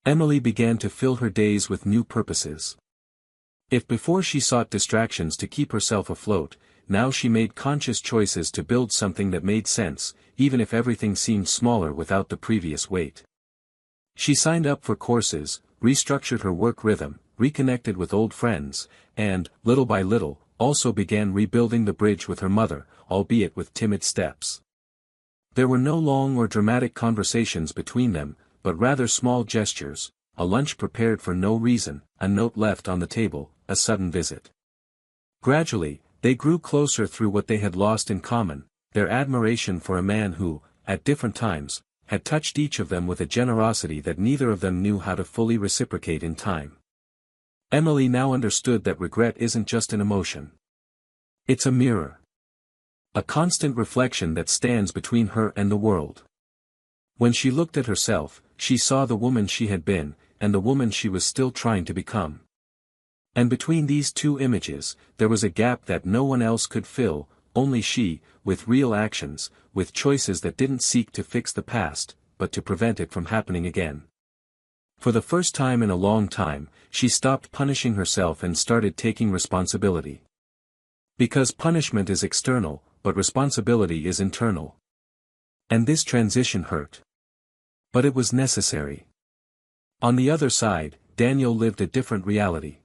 Emily began to fill her days with new purposes. If before she sought distractions to keep herself afloat, now she made conscious choices to build something that made sense, even if everything seemed smaller without the previous weight. She signed up for courses, restructured her work rhythm, reconnected with old friends, and, little by little, also began rebuilding the bridge with her mother, albeit with timid steps. There were no long or dramatic conversations between them, but rather small gestures, a lunch prepared for no reason, a note left on the table, a sudden visit. Gradually, they grew closer through what they had lost in common, their admiration for a man who, at different times, had touched each of them with a generosity that neither of them knew how to fully reciprocate in time. Emily now understood that regret isn't just an emotion. It's a mirror. A constant reflection that stands between her and the world. When she looked at herself, she saw the woman she had been, and the woman she was still trying to become. And between these two images, there was a gap that no one else could fill, only she, with real actions, with choices that didn't seek to fix the past, but to prevent it from happening again. For the first time in a long time, she stopped punishing herself and started taking responsibility. Because punishment is external, but responsibility is internal. And this transition hurt. But it was necessary. On the other side, Daniel lived a different reality.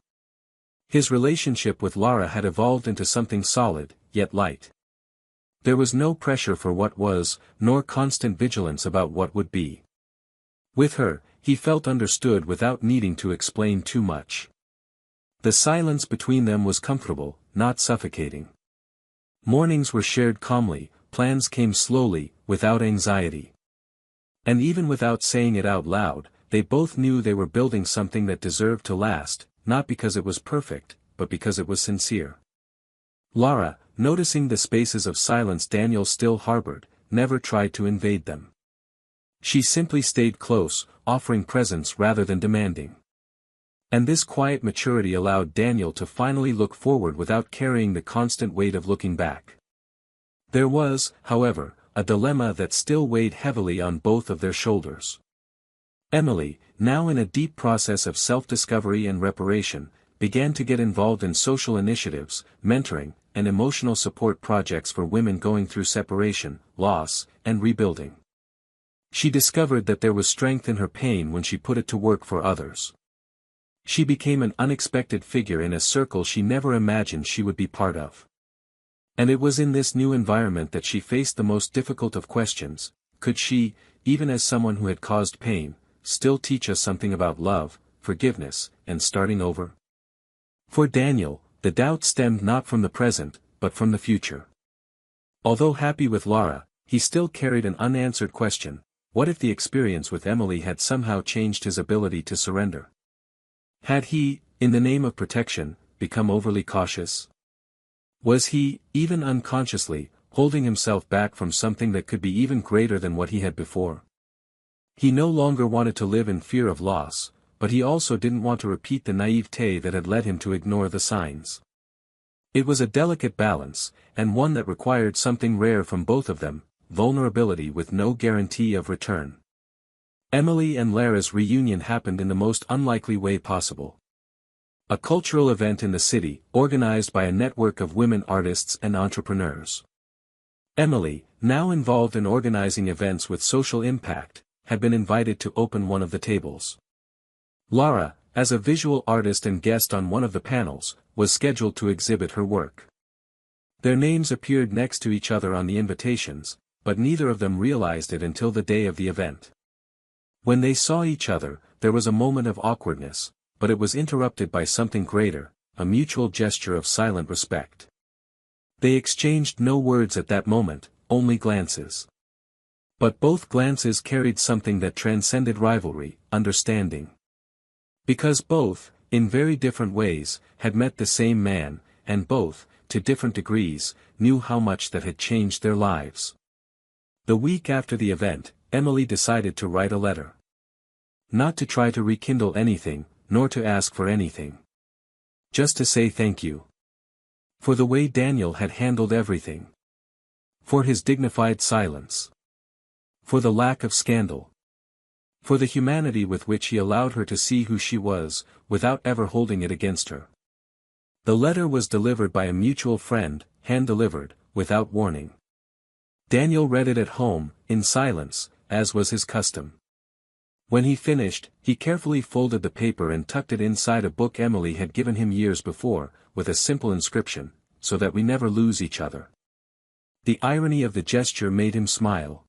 His relationship with Lara had evolved into something solid, yet light. There was no pressure for what was, nor constant vigilance about what would be. With her, he felt understood without needing to explain too much. The silence between them was comfortable, not suffocating. Mornings were shared calmly, plans came slowly, without anxiety. And even without saying it out loud, they both knew they were building something that deserved to last, not because it was perfect, but because it was sincere. Lara, noticing the spaces of silence Daniel still harbored, never tried to invade them. She simply stayed close, offering presence rather than demanding. And this quiet maturity allowed Daniel to finally look forward without carrying the constant weight of looking back. There was, however, a dilemma that still weighed heavily on both of their shoulders. Emily, now in a deep process of self-discovery and reparation, began to get involved in social initiatives, mentoring, and emotional support projects for women going through separation, loss, and rebuilding. She discovered that there was strength in her pain when she put it to work for others. She became an unexpected figure in a circle she never imagined she would be part of. And it was in this new environment that she faced the most difficult of questions: could she, even as someone who had caused pain, still teach us something about love, forgiveness, and starting over? For Daniel, the doubt stemmed not from the present, but from the future. Although happy with Laura, he still carried an unanswered question: what if the experience with Emily had somehow changed his ability to surrender? Had he, in the name of protection, become overly cautious? Was he, even unconsciously, holding himself back from something that could be even greater than what he had before? He no longer wanted to live in fear of loss, but he also didn't want to repeat the naivete that had led him to ignore the signs. It was a delicate balance, and one that required something rare from both of them: vulnerability with no guarantee of return. Emily and Lara's reunion happened in the most unlikely way possible. A cultural event in the city, organized by a network of women artists and entrepreneurs. Emily, now involved in organizing events with social impact, had been invited to open one of the tables. Lara, as a visual artist and guest on one of the panels, was scheduled to exhibit her work. Their names appeared next to each other on the invitations, but neither of them realized it until the day of the event. When they saw each other, there was a moment of awkwardness, but it was interrupted by something greater, a mutual gesture of silent respect. They exchanged no words at that moment, only glances. But both glances carried something that transcended rivalry: understanding. Because both, in very different ways, had met the same man, and both, to different degrees, knew how much that had changed their lives. The week after the event, Emily decided to write a letter. Not to try to rekindle anything, nor to ask for anything. Just to say thank you. For the way Daniel had handled everything. For his dignified silence. For the lack of scandal. For the humanity with which he allowed her to see who she was, without ever holding it against her. The letter was delivered by a mutual friend, hand-delivered, without warning. Daniel read it at home, in silence, as was his custom. When he finished, he carefully folded the paper and tucked it inside a book Emily had given him years before, with a simple inscription: "So that we never lose each other." The irony of the gesture made him smile.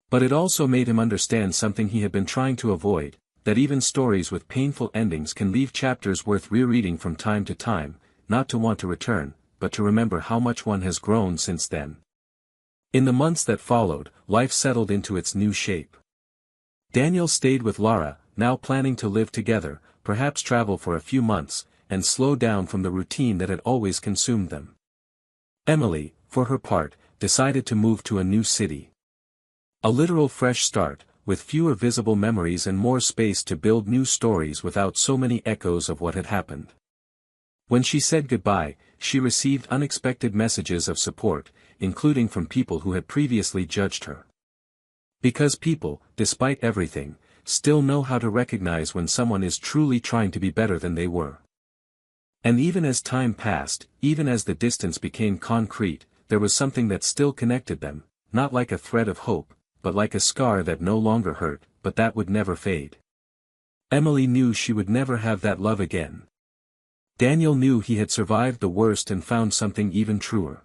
But it also made him understand something he had been trying to avoid: that even stories with painful endings can leave chapters worth rereading from time to time, not to want to return, but to remember how much one has grown since then. In the months that followed, life settled into its new shape. Daniel stayed with Lara, now planning to live together, perhaps travel for a few months, and slow down from the routine that had always consumed them. Emily, for her part, decided to move to a new city. A literal fresh start, with fewer visible memories and more space to build new stories without so many echoes of what had happened. When she said goodbye, she received unexpected messages of support, including from people who had previously judged her. Because people, despite everything, still know how to recognize when someone is truly trying to be better than they were. And even as time passed, even as the distance became concrete, there was something that still connected them, not like a thread of hope, but like a scar that no longer hurt, but that would never fade. Emily knew she would never have that love again. Daniel knew he had survived the worst and found something even truer.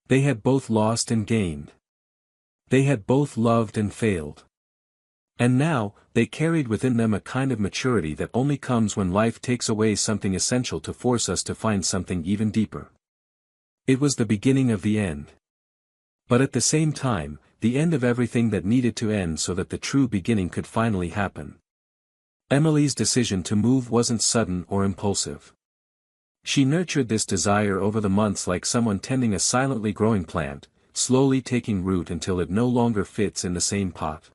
They had both lost and gained. They had both loved and failed. And now, they carried within them a kind of maturity that only comes when life takes away something essential to force us to find something even deeper. It was the beginning of the end. But at the same time, the end of everything that needed to end so that the true beginning could finally happen. Emily's decision to move wasn't sudden or impulsive. She nurtured this desire over the months like someone tending a silently growing plant, slowly taking root until it no longer fits in the same pot.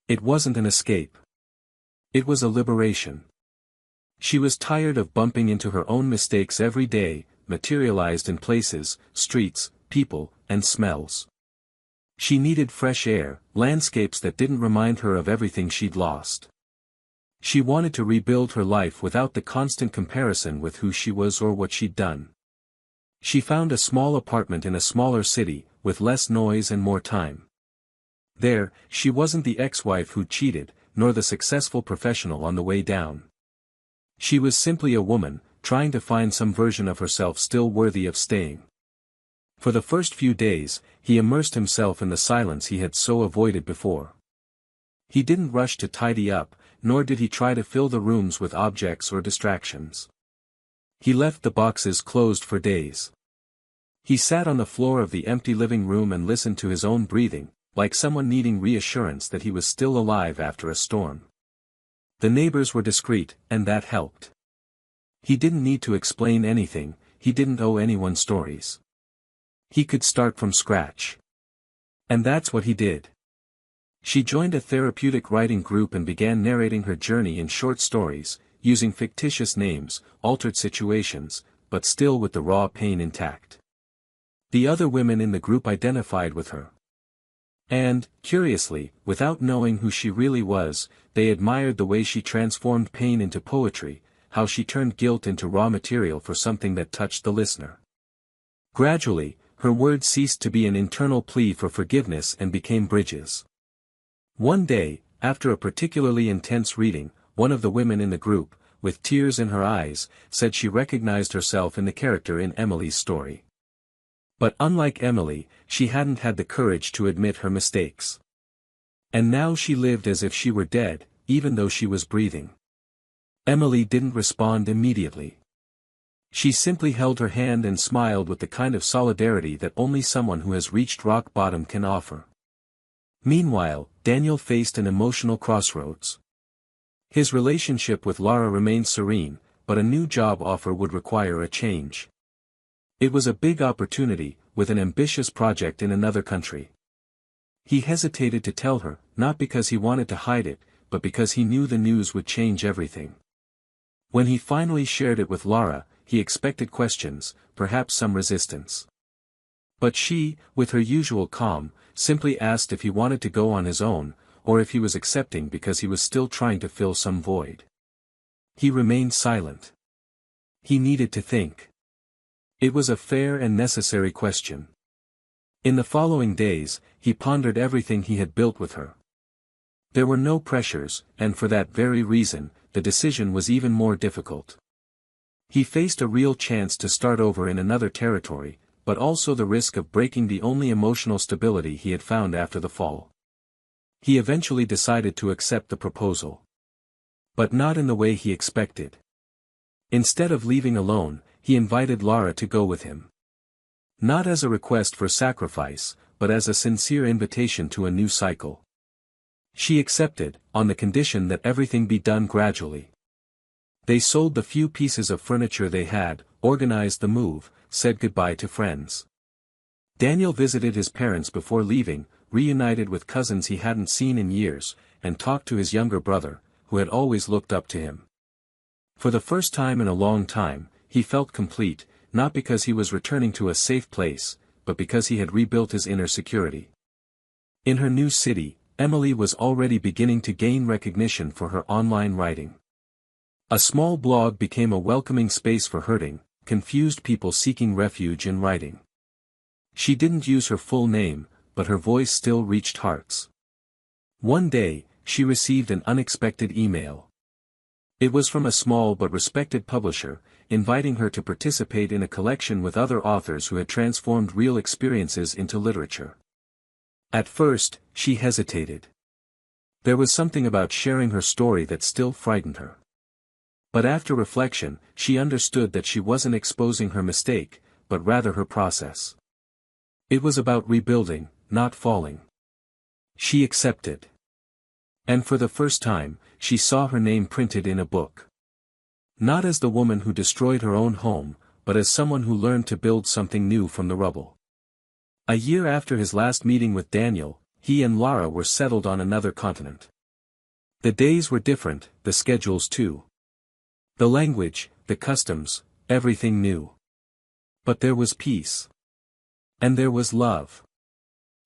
It wasn't an escape. It was a liberation. She was tired of bumping into her own mistakes every day, materialized in places, streets, people, and smells. She needed fresh air, landscapes that didn't remind her of everything she'd lost. She wanted to rebuild her life without the constant comparison with who she was or what she'd done. She found a small apartment in a smaller city, with less noise and more time. There, she wasn't the ex-wife who cheated, nor the successful professional on the way down. She was simply a woman, trying to find some version of herself still worthy of staying. For the first few days, he immersed himself in the silence he had so avoided before. He didn't rush to tidy up, nor did he try to fill the rooms with objects or distractions. He left the boxes closed for days. He sat on the floor of the empty living room and listened to his own breathing, like someone needing reassurance that he was still alive after a storm. The neighbors were discreet, and that helped. He didn't need to explain anything, he didn't owe anyone stories. He could start from scratch. And that's what he did. She joined a therapeutic writing group and began narrating her journey in short stories, using fictitious names, altered situations, but still with the raw pain intact. The other women in the group identified with her. And, curiously, without knowing who she really was, they admired the way she transformed pain into poetry, how she turned guilt into raw material for something that touched the listener. Gradually, her words ceased to be an internal plea for forgiveness and became bridges. One day, after a particularly intense reading, one of the women in the group, with tears in her eyes, said she recognized herself in the character in Emily's story. But unlike Emily, she hadn't had the courage to admit her mistakes. And now she lived as if she were dead, even though she was breathing. Emily didn't respond immediately. She simply held her hand and smiled with the kind of solidarity that only someone who has reached rock bottom can offer. Meanwhile, Daniel faced an emotional crossroads. His relationship with Lara remained serene, but a new job offer would require a change. It was a big opportunity, with an ambitious project in another country. He hesitated to tell her, not because he wanted to hide it, but because he knew the news would change everything. When he finally shared it with Lara, he expected questions, perhaps some resistance. But she, with her usual calm, simply asked if he wanted to go on his own, or if he was accepting because he was still trying to fill some void. He remained silent. He needed to think. It was a fair and necessary question. In the following days, he pondered everything he had built with her. There were no pressures, and for that very reason, the decision was even more difficult. He faced a real chance to start over in another territory, but also the risk of breaking the only emotional stability he had found after the fall. He eventually decided to accept the proposal. But not in the way he expected. Instead of leaving alone, he invited Lara to go with him. Not as a request for sacrifice, but as a sincere invitation to a new cycle. She accepted, on the condition that everything be done gradually. They sold the few pieces of furniture they had, organized the move, said goodbye to friends. Daniel visited his parents before leaving, reunited with cousins he hadn't seen in years, and talked to his younger brother, who had always looked up to him. For the first time in a long time, he felt complete, not because he was returning to a safe place, but because he had rebuilt his inner security. In her new city, Emily was already beginning to gain recognition for her online writing. A small blog became a welcoming space for hurting, confused people seeking refuge in writing. She didn't use her full name, but her voice still reached hearts. One day, she received an unexpected email. It was from a small but respected publisher, inviting her to participate in a collection with other authors who had transformed real experiences into literature. At first, she hesitated. There was something about sharing her story that still frightened her. But after reflection, she understood that she wasn't exposing her mistake, but rather her process. It was about rebuilding, not falling. She accepted. And for the first time, she saw her name printed in a book. Not as the woman who destroyed her own home, but as someone who learned to build something new from the rubble. A year after his last meeting with Daniel, he and Lara were settled on another continent. The days were different, the schedules too. The language, the customs, everything new. But there was peace. And there was love.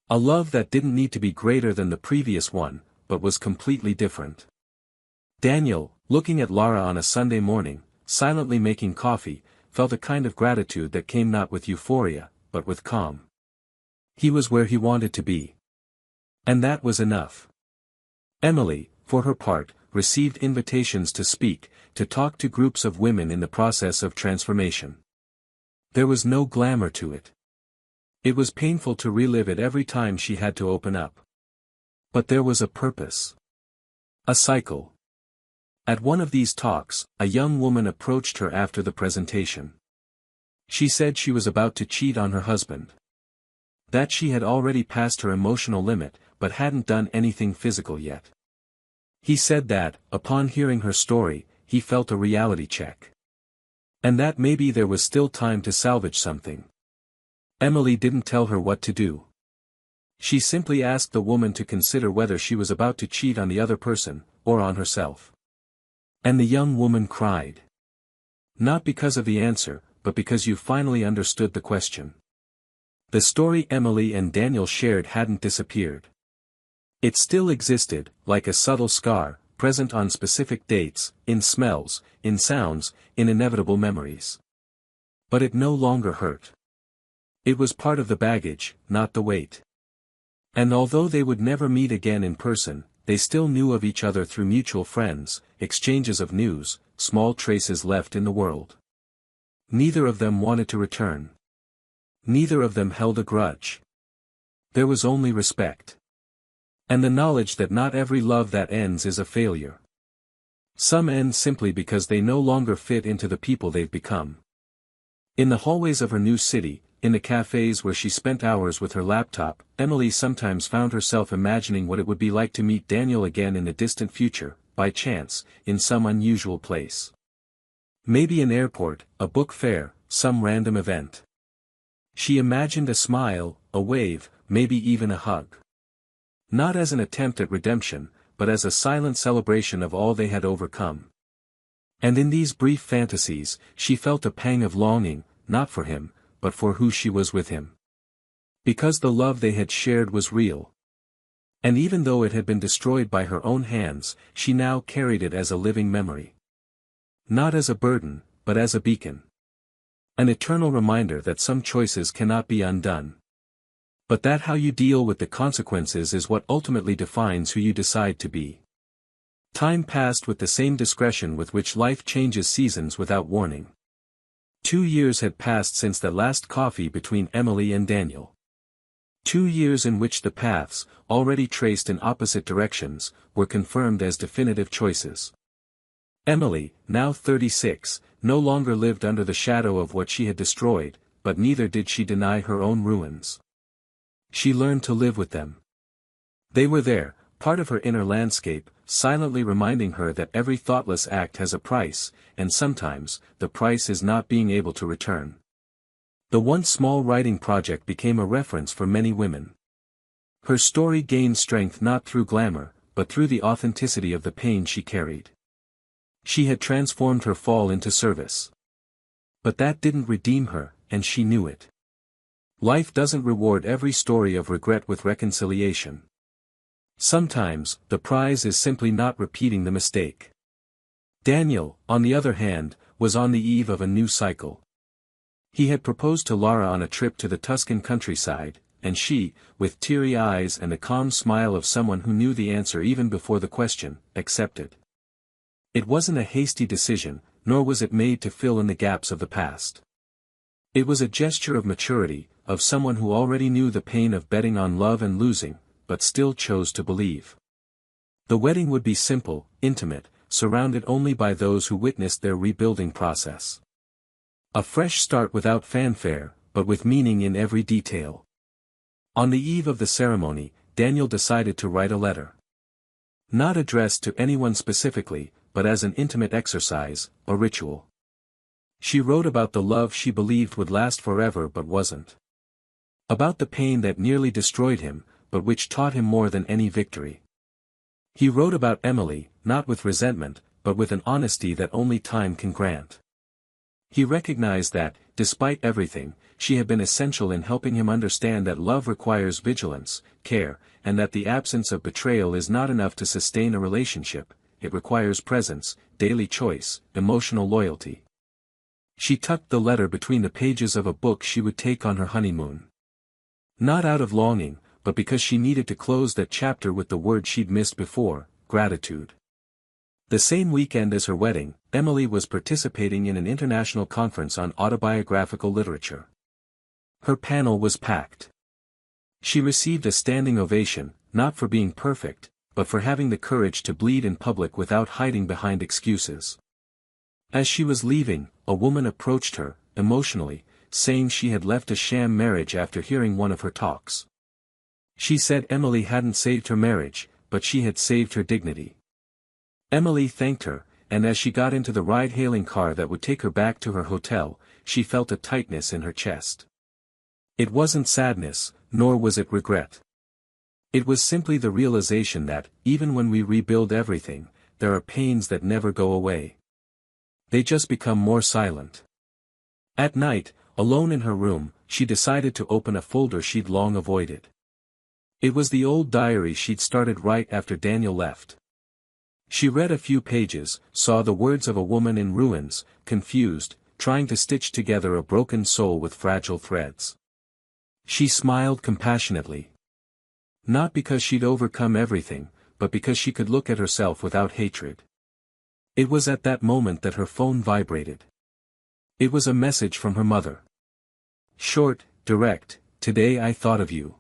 A love that didn't need to be greater than the previous one, but was completely different. Daniel, looking at Lara on a Sunday morning, silently making coffee, felt a kind of gratitude that came not with euphoria, but with calm. He was where he wanted to be. And that was enough. Emily, for her part, received invitations to speak, to talk to groups of women in the process of transformation. There was no glamour to it. It was painful to relive it every time she had to open up. But there was a purpose. A cycle. At one of these talks, a young woman approached her after the presentation. She said she was about to cheat on her husband. That she had already passed her emotional limit, but hadn't done anything physical yet. He said that, upon hearing her story, he felt a reality check. And that maybe there was still time to salvage something. Emily didn't tell her what to do. She simply asked the woman to consider whether she was about to cheat on the other person, or on herself. And the young woman cried. Not because of the answer, but because you finally understood the question. The story Emily and Daniel shared hadn't disappeared. It still existed, like a subtle scar, present on specific dates, in smells, in sounds, in inevitable memories. But it no longer hurt. It was part of the baggage, not the weight. And although they would never meet again in person, they still knew of each other through mutual friends, exchanges of news, small traces left in the world. Neither of them wanted to return. Neither of them held a grudge. There was only respect. And the knowledge that not every love that ends is a failure. Some end simply because they no longer fit into the people they've become. In the hallways of her new city, in the cafes where she spent hours with her laptop, Emily sometimes found herself imagining what it would be like to meet Daniel again in the distant future, by chance, in some unusual place. Maybe an airport, a book fair, some random event. She imagined a smile, a wave, maybe even a hug. Not as an attempt at redemption, but as a silent celebration of all they had overcome. And in these brief fantasies, she felt a pang of longing, not for him, but for who she was with him. Because the love they had shared was real. And even though it had been destroyed by her own hands, she now carried it as a living memory. Not as a burden, but as a beacon. An eternal reminder that some choices cannot be undone. But that how you deal with the consequences is what ultimately defines who you decide to be. Time passed with the same discretion with which life changes seasons without warning. 2 years had passed since the last coffee between Emily and Daniel. 2 years in which the paths, already traced in opposite directions, were confirmed as definitive choices. Emily, now 36, no longer lived under the shadow of what she had destroyed, but neither did she deny her own ruins. She learned to live with them. They were there, part of her inner landscape, silently reminding her that every thoughtless act has a price, and sometimes, the price is not being able to return. The once small writing project became a reference for many women. Her story gained strength not through glamour, but through the authenticity of the pain she carried. She had transformed her fall into service. But that didn't redeem her, and she knew it. Life doesn't reward every story of regret with reconciliation. Sometimes, the prize is simply not repeating the mistake. Daniel, on the other hand, was on the eve of a new cycle. He had proposed to Lara on a trip to the Tuscan countryside, and she, with teary eyes and the calm smile of someone who knew the answer even before the question, accepted. It wasn't a hasty decision, nor was it made to fill in the gaps of the past. It was a gesture of maturity, of someone who already knew the pain of betting on love and losing, but still chose to believe. The wedding would be simple, intimate, surrounded only by those who witnessed their rebuilding process. A fresh start without fanfare, but with meaning in every detail. On the eve of the ceremony, Daniel decided to write a letter. Not addressed to anyone specifically, but as an intimate exercise, a ritual. She wrote about the love she believed would last forever but wasn't. About the pain that nearly destroyed him, but which taught him more than any victory. He wrote about Emily, not with resentment, but with an honesty that only time can grant. He recognized that, despite everything, she had been essential in helping him understand that love requires vigilance, care, and that the absence of betrayal is not enough to sustain a relationship, it requires presence, daily choice, emotional loyalty. She tucked the letter between the pages of a book she would take on her honeymoon. Not out of longing, but because she needed to close that chapter with the word she'd missed before, gratitude. The same weekend as her wedding, Emily was participating in an international conference on autobiographical literature. Her panel was packed. She received a standing ovation, not for being perfect, but for having the courage to bleed in public without hiding behind excuses. As she was leaving, a woman approached her, emotionally, saying she had left a sham marriage after hearing one of her talks. She said Emily hadn't saved her marriage, but she had saved her dignity. Emily thanked her, and as she got into the ride-hailing car that would take her back to her hotel, she felt a tightness in her chest. It wasn't sadness, nor was it regret. It was simply the realization that, even when we rebuild everything, there are pains that never go away. They just become more silent. At night, alone in her room, she decided to open a folder she'd long avoided. It was the old diary she'd started right after Daniel left. She read a few pages, saw the words of a woman in ruins, confused, trying to stitch together a broken soul with fragile threads. She smiled compassionately. Not because she'd overcome everything, but because she could look at herself without hatred. It was at that moment that her phone vibrated. It was a message from her mother. Short, direct, "Today I thought of you.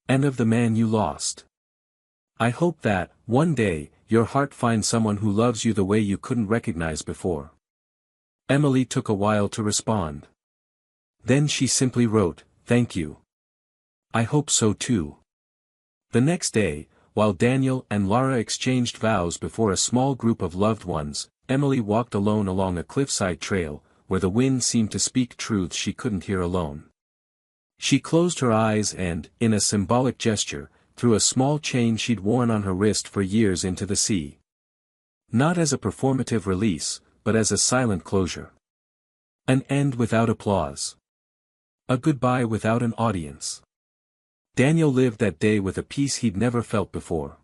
And of the man you lost. I hope that, one day, your heart finds someone who loves you the way you couldn't recognize before." Emily took a while to respond. Then she simply wrote, "Thank you. I hope so too." The next day, while Daniel and Lara exchanged vows before a small group of loved ones, Emily walked alone along a cliffside trail, where the wind seemed to speak truths she couldn't hear alone. She closed her eyes and, in a symbolic gesture, threw a small chain she'd worn on her wrist for years into the sea. Not as a performative release, but as a silent closure. An end without applause. A goodbye without an audience. Daniel lived that day with a peace he'd never felt before.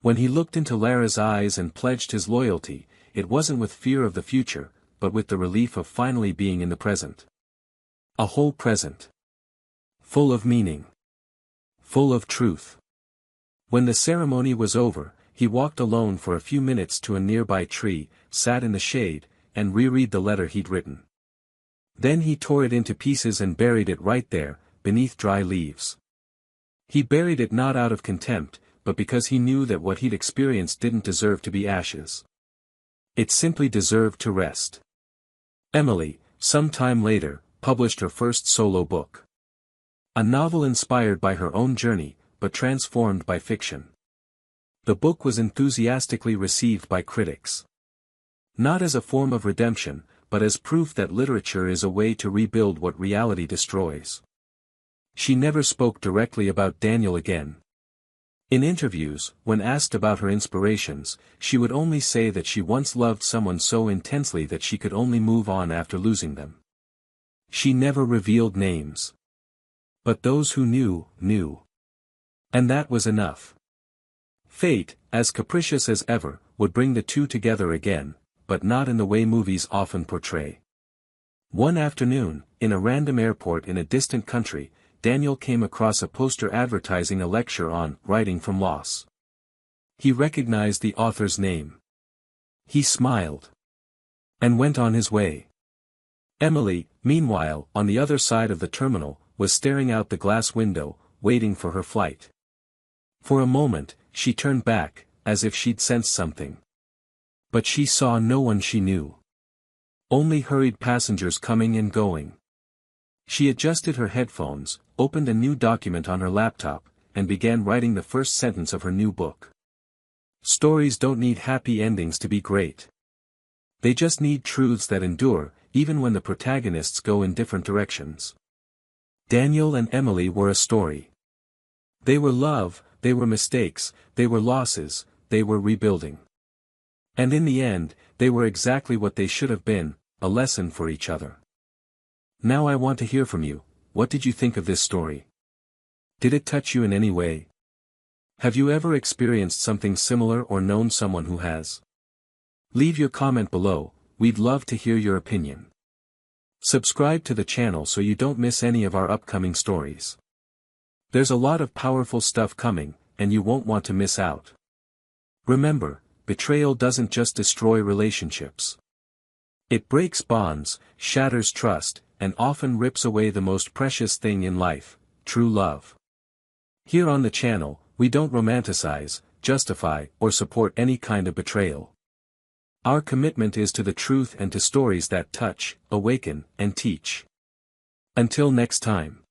When he looked into Lara's eyes and pledged his loyalty, it wasn't with fear of the future, but with the relief of finally being in the present. A whole present. Full of meaning. Full of truth. When the ceremony was over, he walked alone for a few minutes to a nearby tree, sat in the shade, and reread the letter he'd written. Then he tore it into pieces and buried it right there, beneath dry leaves. He buried it not out of contempt, but because he knew that what he'd experienced didn't deserve to be ashes. It simply deserved to rest. Emily, some time later, published her first solo book. A novel inspired by her own journey, but transformed by fiction. The book was enthusiastically received by critics. Not as a form of redemption, but as proof that literature is a way to rebuild what reality destroys. She never spoke directly about Daniel again. In interviews, when asked about her inspirations, she would only say that she once loved someone so intensely that she could only move on after losing them. She never revealed names. But those who knew, knew. And that was enough. Fate, as capricious as ever, would bring the two together again, but not in the way movies often portray. One afternoon, in a random airport in a distant country, Daniel came across a poster advertising a lecture on writing from loss. He recognized the author's name. He smiled. And went on his way. Emily, meanwhile, on the other side of the terminal, was staring out the glass window, waiting for her flight. For a moment, she turned back, as if she'd sensed something. But she saw no one she knew. Only hurried passengers coming and going. She adjusted her headphones, opened a new document on her laptop, and began writing the first sentence of her new book. Stories don't need happy endings to be great. They just need truths that endure, even when the protagonists go in different directions. Daniel and Emily were a story. They were love, they were mistakes, they were losses, they were rebuilding. And in the end, they were exactly what they should have been, a lesson for each other. Now I want to hear from you. What did you think of this story? Did it touch you in any way? Have you ever experienced something similar or known someone who has? Leave your comment below, we'd love to hear your opinion. Subscribe to the channel so you don't miss any of our upcoming stories. There's a lot of powerful stuff coming, and you won't want to miss out. Remember, betrayal doesn't just destroy relationships. It breaks bonds, shatters trust, and often rips away the most precious thing in life, true love. Here on the channel, we don't romanticize, justify, or support any kind of betrayal. Our commitment is to the truth and to stories that touch, awaken, and teach. Until next time.